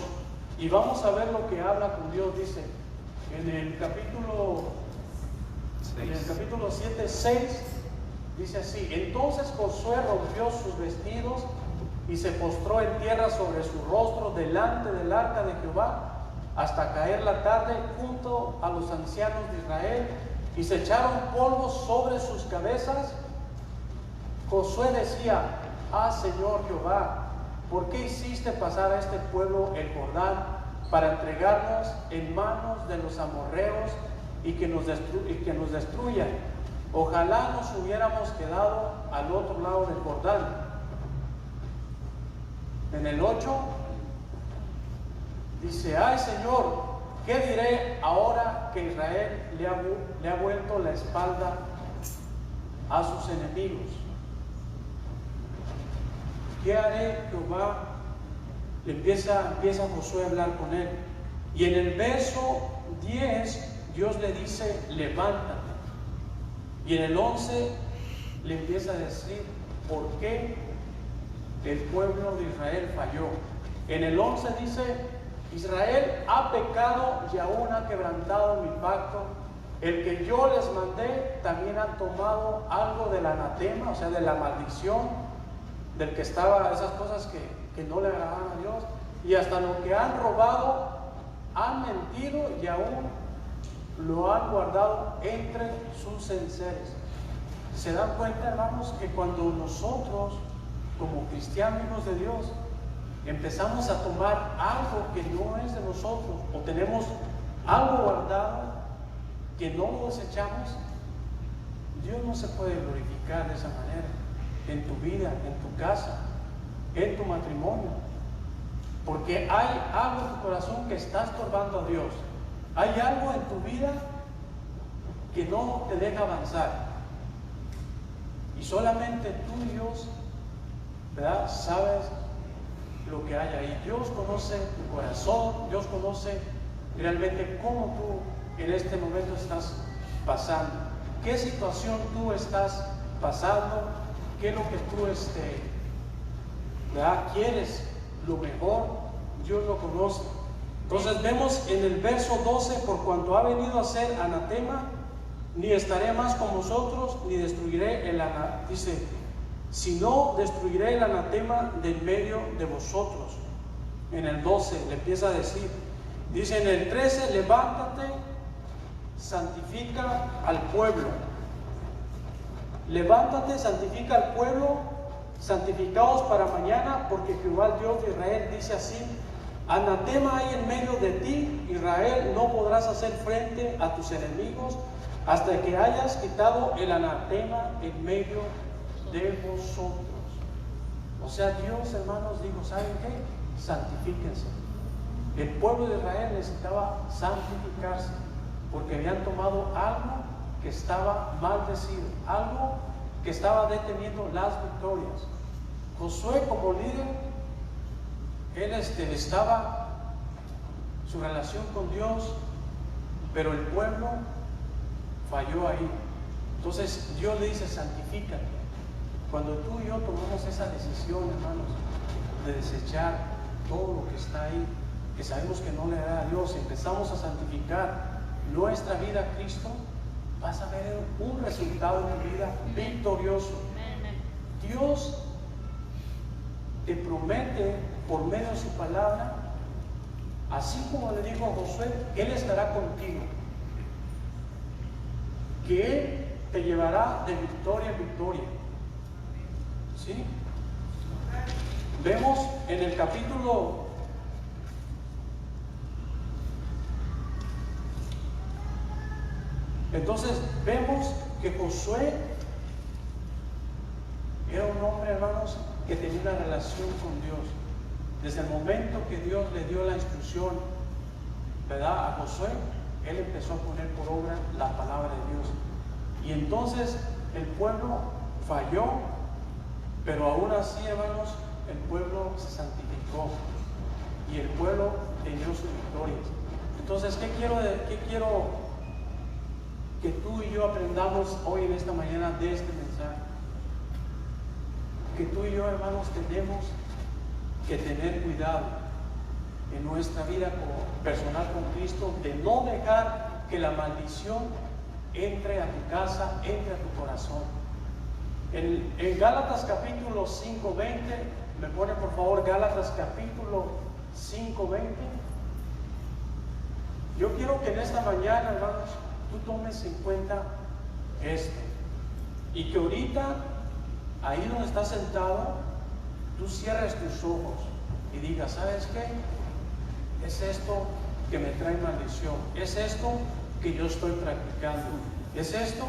Y vamos a ver lo que habla con Dios. Dice en el capítulo 7, 6, dice así: entonces Josué rompió sus vestidos y se postró en tierra sobre su rostro delante del arca de Jehová hasta caer la tarde junto a los ancianos de Israel, y se echaron polvo sobre sus cabezas. Josué decía: ah, Señor Jehová, ¿por qué hiciste pasar a este pueblo el Jordán para entregarnos en manos de los amorreos y que nos destruyan? Ojalá nos hubiéramos quedado al otro lado del Jordán. En el 8 dice: ay, Señor, ¿qué diré ahora que Israel le ha vuelto la espalda a sus enemigos? ¿Qué haré, Jehová? Empieza Josué a hablar con él. Y en el verso 10, Dios le dice: levántate. Y en el 11 le empieza a decir por qué el pueblo de Israel falló. En el 11 dice: Israel ha pecado y aún ha quebrantado mi pacto. El que yo les mandé, también han tomado algo del anatema, o sea, de la maldición, del que estaba, esas cosas que no le agradaban a Dios, y hasta lo que han robado, han mentido y aún lo han guardado entre sus enseres. ¿Se dan cuenta, hermanos, que cuando nosotros, como cristianos, hijos de Dios, empezamos a tomar algo que no es de nosotros, o tenemos algo guardado que no lo desechamos, Dios no se puede glorificar de esa manera en tu vida, en tu casa, en tu matrimonio, porque hay algo en tu corazón que está estorbando a Dios. Hay algo en tu vida que no te deja avanzar, y solamente tú, Dios, ¿verdad?, sabes lo que hay ahí. Dios conoce tu corazón, Dios conoce realmente cómo tú en este momento estás pasando, qué situación tú estás pasando, qué es lo que tú ¿verdad?, quieres lo mejor. Dios lo conoce. Entonces vemos en el verso 12: por cuanto ha venido a ser anatema ni estaré más con vosotros, ni destruiré el anatema. Dice, si no destruiré el anatema de en medio de vosotros. En el 12 le empieza a decir, dice en el 13, levántate, santifica al pueblo. Levántate, santifica al pueblo, santificaos para mañana, porque Jehová el Dios de Israel dice así: anatema hay en medio de ti, Israel, no podrás hacer frente a tus enemigos hasta que hayas quitado el anatema en medio de vosotros. O sea, Dios, hermanos, dijo, ¿saben qué? Santifíquense. El pueblo de Israel necesitaba santificarse porque habían tomado algo que estaba maldecido, algo que estaba deteniendo las victorias. Josué, como líder, él estaba su relación con Dios, pero el pueblo falló ahí. Entonces Dios le dice, santifícate. Cuando tú y yo tomamos esa decisión, hermanos, de desechar todo lo que está ahí, que sabemos que no le da a Dios, empezamos a santificar nuestra vida a Cristo, vas a ver un resultado en tu vida victorioso. Dios te promete por medio de su palabra, así como le dijo a Josué, Él estará contigo, que Él te llevará de victoria en victoria. ¿Sí? Vemos en el capítulo 1. Entonces vemos que Josué era un hombre, hermanos, que tenía una relación con Dios. Desde el momento que Dios le dio la instrucción, ¿verdad?, a Josué, él empezó a poner por obra la palabra de Dios. Y entonces el pueblo falló, pero aún así, hermanos, el pueblo se santificó y el pueblo tenió sus victorias. Entonces, ¿qué quiero que tú y yo aprendamos hoy en esta mañana de este mensaje? Que tú y yo, hermanos, tenemos que tener cuidado en nuestra vida personal con Cristo, de no dejar que la maldición entre a tu casa, entre a tu corazón. En Gálatas capítulo 5:20, me pone por favor Gálatas capítulo 5:20. Yo quiero que en esta mañana, hermanos, tú tomes en cuenta esto, y que ahorita, ahí donde estás sentado, tú cierres tus ojos y digas, ¿sabes qué? Es esto que me trae maldición, es esto que yo estoy practicando, es esto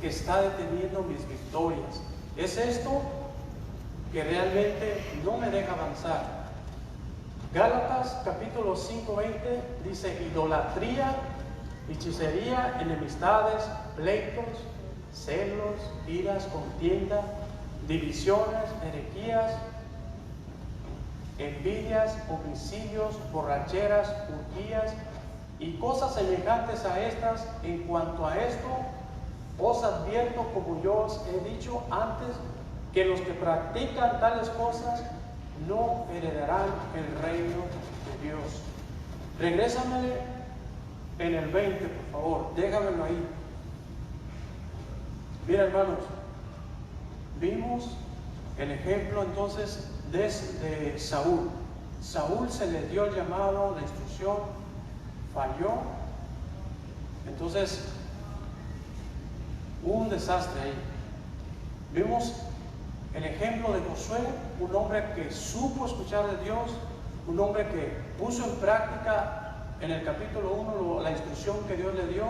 que está deteniendo mis victorias, es esto que realmente no me deja avanzar. Gálatas capítulo 5:20 dice: idolatría, hechicería, enemistades, pleitos, celos, iras, contienda, divisiones, herejías, envidias, homicidios, borracheras, orgías y cosas semejantes a estas. En cuanto a esto, os advierto, como yo os he dicho antes, que los que practican tales cosas no heredarán el reino de Dios. Regrésame en el 20, por favor, déjamelo ahí. Mira, hermanos, vimos el ejemplo entonces de Saúl. Saúl se le dio el llamado, la instrucción, falló. Entonces hubo un desastre ahí. Vimos el ejemplo de Josué, un hombre que supo escuchar de Dios, un hombre que puso en práctica en el capítulo 1 la instrucción que Dios le dio,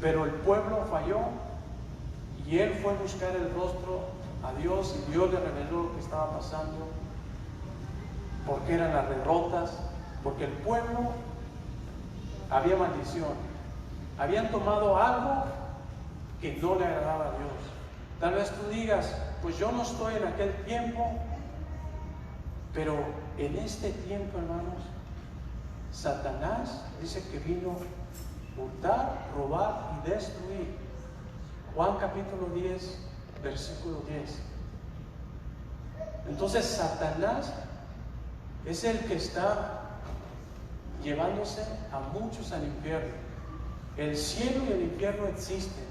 pero el pueblo falló y él fue a buscar el rostro a Dios y Dios le reveló lo que estaba pasando, porque eran las derrotas, porque el pueblo había maldición, habían tomado algo que no le agradaba a Dios. Tal vez tú digas, pues yo no estoy en aquel tiempo, pero en este tiempo, hermanos, Satanás dice que vino a hurtar, robar y destruir. Juan capítulo 10, versículo 10. Entonces Satanás es el que está llevándose a muchos al infierno. El cielo y el infierno existen.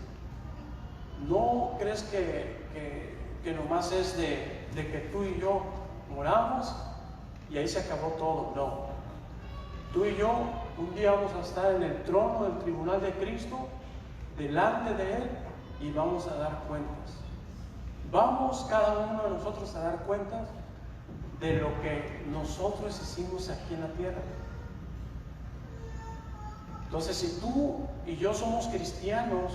No crees que nomás es de que tú y yo moramos y ahí se acabó todo. No. Tú y yo un día vamos a estar en el trono del tribunal de Cristo, delante de Él, y vamos a dar cuentas. Vamos cada uno de nosotros a dar cuentas de lo que nosotros hicimos aquí en la tierra. Entonces, si tú y yo somos cristianos,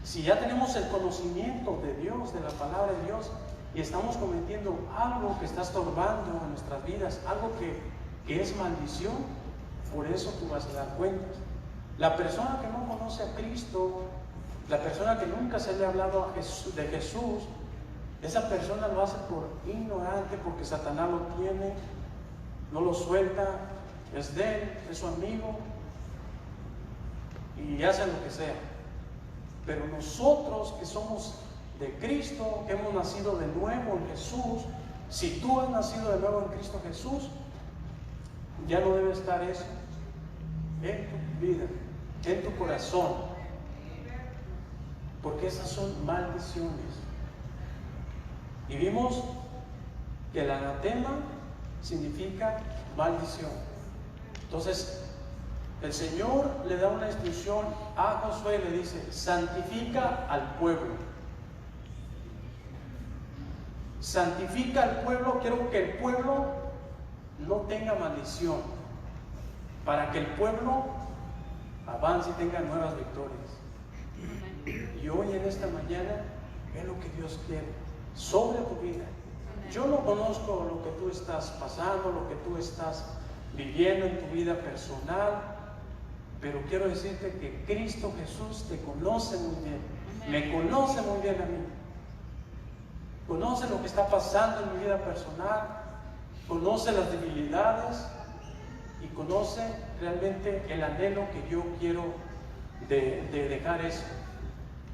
si ya tenemos el conocimiento de Dios, de la palabra de Dios, y estamos cometiendo algo que está estorbando en nuestras vidas, algo que es maldición, por eso tú vas a dar cuentas. La persona que no conoce a Cristo, la persona que nunca se le ha hablado de Jesús, esa persona lo hace por ignorante, porque Satanás lo tiene, no lo suelta, es de él, es su amigo, y hace lo que sea. Pero nosotros que somos de Cristo, que hemos nacido de nuevo en Jesús, si tú has nacido de nuevo en Cristo Jesús, ya no debe estar eso en tu vida, en tu corazón, porque esas son maldiciones. Y vimos que el anatema significa maldición. Entonces, el Señor le da una instrucción a Josué y le dice: santifica al pueblo. Santifica al pueblo. Quiero que el pueblo no tenga maldición, para que el pueblo avance y tenga nuevas victorias. Y hoy en esta mañana es lo que Dios quiere sobre tu vida. Yo no conozco lo que tú estás pasando, lo que tú estás viviendo en tu vida personal, pero quiero decirte que Cristo Jesús te conoce muy bien, me conoce muy bien a mí, conoce lo que está pasando en mi vida personal, conoce las debilidades y conoce realmente el anhelo que yo quiero de dejar eso.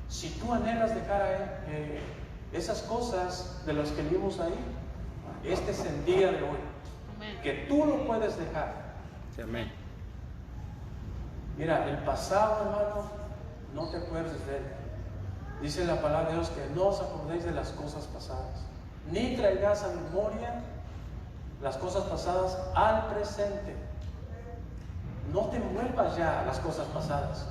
Si tú anhelas dejar esas cosas de las que vimos ahí, este es el día de hoy, que tú lo puedes dejar. Amén. Mira, el pasado, hermano, no te acuerdes de él. Dice la palabra de Dios que no os acordéis de las cosas pasadas, ni traigáis a memoria las cosas pasadas al presente. No te envuelvas ya a las cosas pasadas.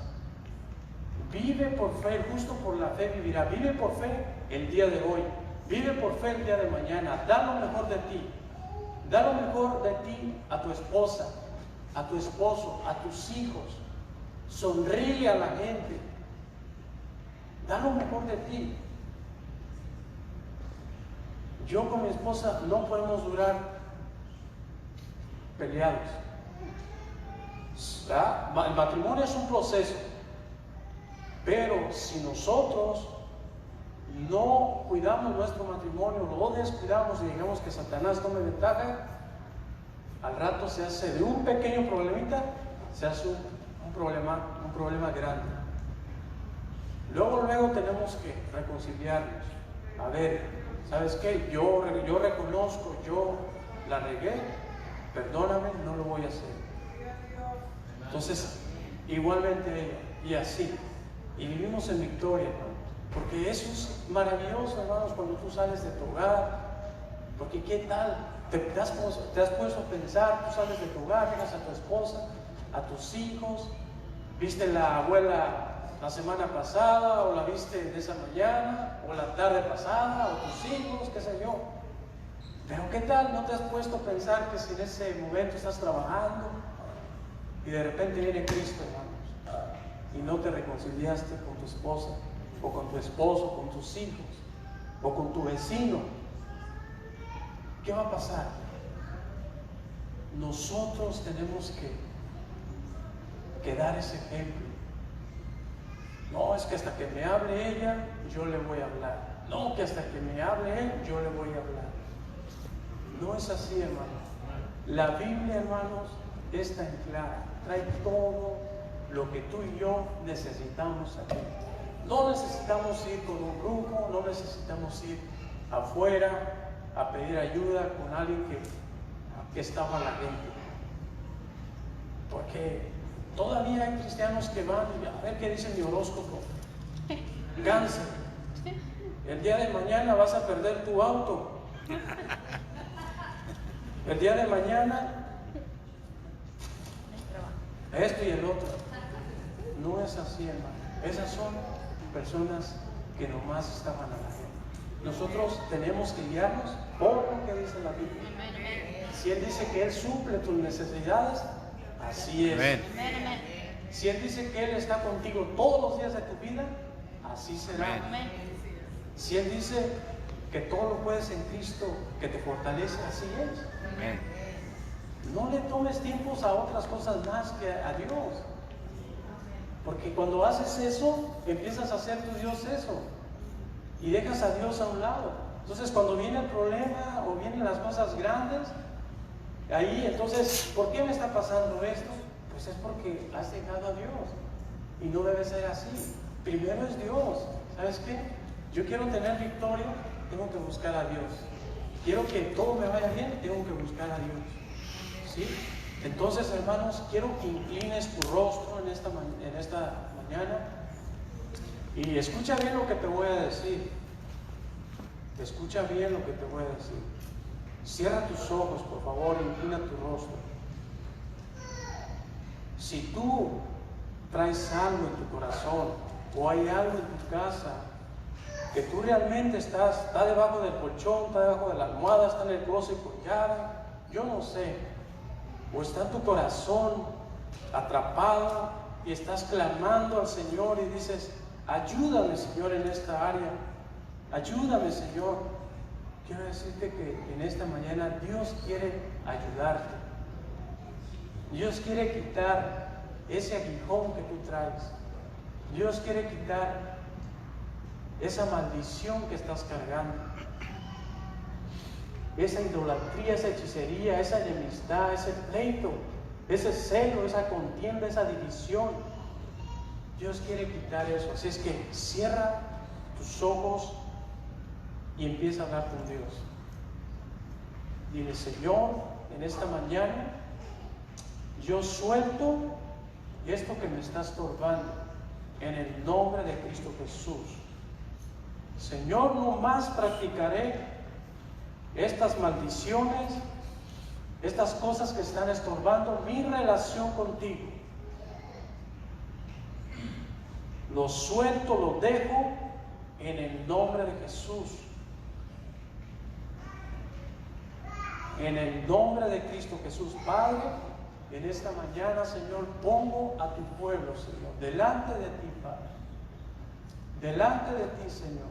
Vive por fe, el justo por la fe vivirá. Vive por fe el día de hoy, vive por fe el día de mañana. Da lo mejor de ti, da lo mejor de ti a tu esposa, a tu esposo, a tus hijos. Sonríe a la gente, da lo mejor de ti. Yo con mi esposa no podemos durar peleados. El matrimonio es un proceso, pero si nosotros no cuidamos nuestro matrimonio, lo descuidamos y digamos que Satanás tome ventaja, al rato se hace de un pequeño problemita, se hace un problema grande. Luego tenemos que reconciliarnos. A ver, ¿sabes qué? Yo reconozco, yo la regué, perdóname, no lo voy a hacer. Entonces, igualmente ella, y así. Y vivimos en victoria, hermano. Porque eso es maravilloso, hermanos, cuando tú sales de tu hogar. Porque ¿qué tal? Te has puesto a pensar, tú sales de tu hogar, llegas a tu esposa, a tus hijos, viste la abuela la semana pasada, o la viste de esa mañana, o la tarde pasada, o tus hijos, qué sé yo. Pero ¿qué tal? ¿No te has puesto a pensar que si en ese momento estás trabajando y de repente viene Cristo, hermanos, y no te reconciliaste con tu esposa, o con tu esposo, con tus hijos, o con tu vecino? ¿Qué va a pasar? Nosotros tenemos que dar ese ejemplo. No, es que hasta que me hable ella, yo le voy a hablar. No, que hasta que me hable él, yo le voy a hablar. No es así, hermano. La Biblia, hermanos, es tan clara. Trae todo lo que tú y yo necesitamos aquí. No necesitamos ir con un grupo, no necesitamos ir afuera a pedir ayuda con alguien que está mala gente. Porque todavía hay cristianos que van y a ver qué dice mi horóscopo. Cáncer. El día de mañana vas a perder tu auto. El día de mañana esto y el otro. No es así, hermano. Esas son personas que nomás estaban a la gente. Nosotros tenemos que guiarnos por lo que dice la Biblia. Si Él dice que Él suple tus necesidades, así es. Amén. Si Él dice que Él está contigo todos los días de tu vida, así será. Amén. Si Él dice que todo lo puedes en Cristo que te fortalece, así es. Amén. No le tomes tiempos a otras cosas más que a Dios. Porque cuando haces eso, empiezas a hacer tu Dios eso. Y dejas a Dios a un lado. Entonces cuando viene el problema o vienen las cosas grandes, ahí entonces, ¿por qué me está pasando esto? Pues es porque has dejado a Dios. Y no debe ser así. Primero es Dios. ¿Sabes qué? Yo quiero tener victoria, tengo que buscar a Dios. Quiero que todo me vaya bien, tengo que buscar a Dios. ¿Sí? Entonces, hermanos, quiero que inclines tu rostro en esta mañana y escucha bien lo que te voy a decir. Escucha bien lo que te voy a decir. Cierra tus ojos, por favor, e inclina tu rostro. Si tú traes algo en tu corazón o hay algo en tu casa que tú realmente está debajo del colchón, está debajo de la almohada, está en el closet con llave, yo no sé, o está en tu corazón atrapado y estás clamando al Señor y dices, ayúdame, Señor, en esta área, ayúdame, Señor. Quiero decirte que en esta mañana Dios quiere ayudarte. Dios quiere quitar ese aguijón que tú traes. Dios quiere quitar esa maldición que estás cargando, esa idolatría, esa hechicería, esa enemistad, ese pleito, ese celo, esa contienda, esa división. Dios quiere quitar eso. Así es que cierra tus ojos y empieza a hablar con Dios. Dile, Señor, en esta mañana yo suelto esto que me está estorbando en el nombre de Cristo Jesús. Señor, no más practicaré estas maldiciones, estas cosas que están estorbando mi relación contigo. Lo suelto, lo dejo en el nombre de Jesús. En el nombre de Cristo Jesús, Padre, en esta mañana, Señor, pongo a tu pueblo, Señor, delante de ti, Padre. Delante de ti, Señor.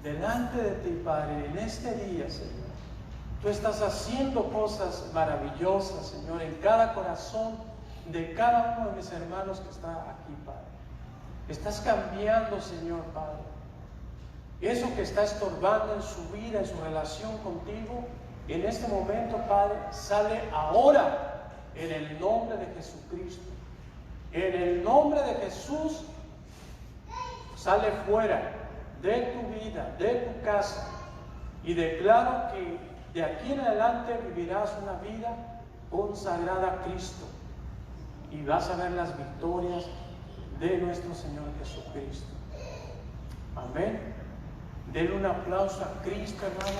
Delante de ti, Padre, en este día, Señor. Tú estás haciendo cosas maravillosas, Señor, en cada corazón de cada uno de mis hermanos que está aquí, Padre. Estás cambiando, Señor, Padre. Eso que está estorbando en su vida, en su relación contigo, en este momento, Padre, sale ahora en el nombre de Jesucristo. En el nombre de Jesús, sale fuera de tu vida, de tu casa, y declaro que de aquí en adelante vivirás una vida consagrada a Cristo y vas a ver las victorias de nuestro Señor Jesucristo. Amén. Denle un aplauso a Cristo, hermano.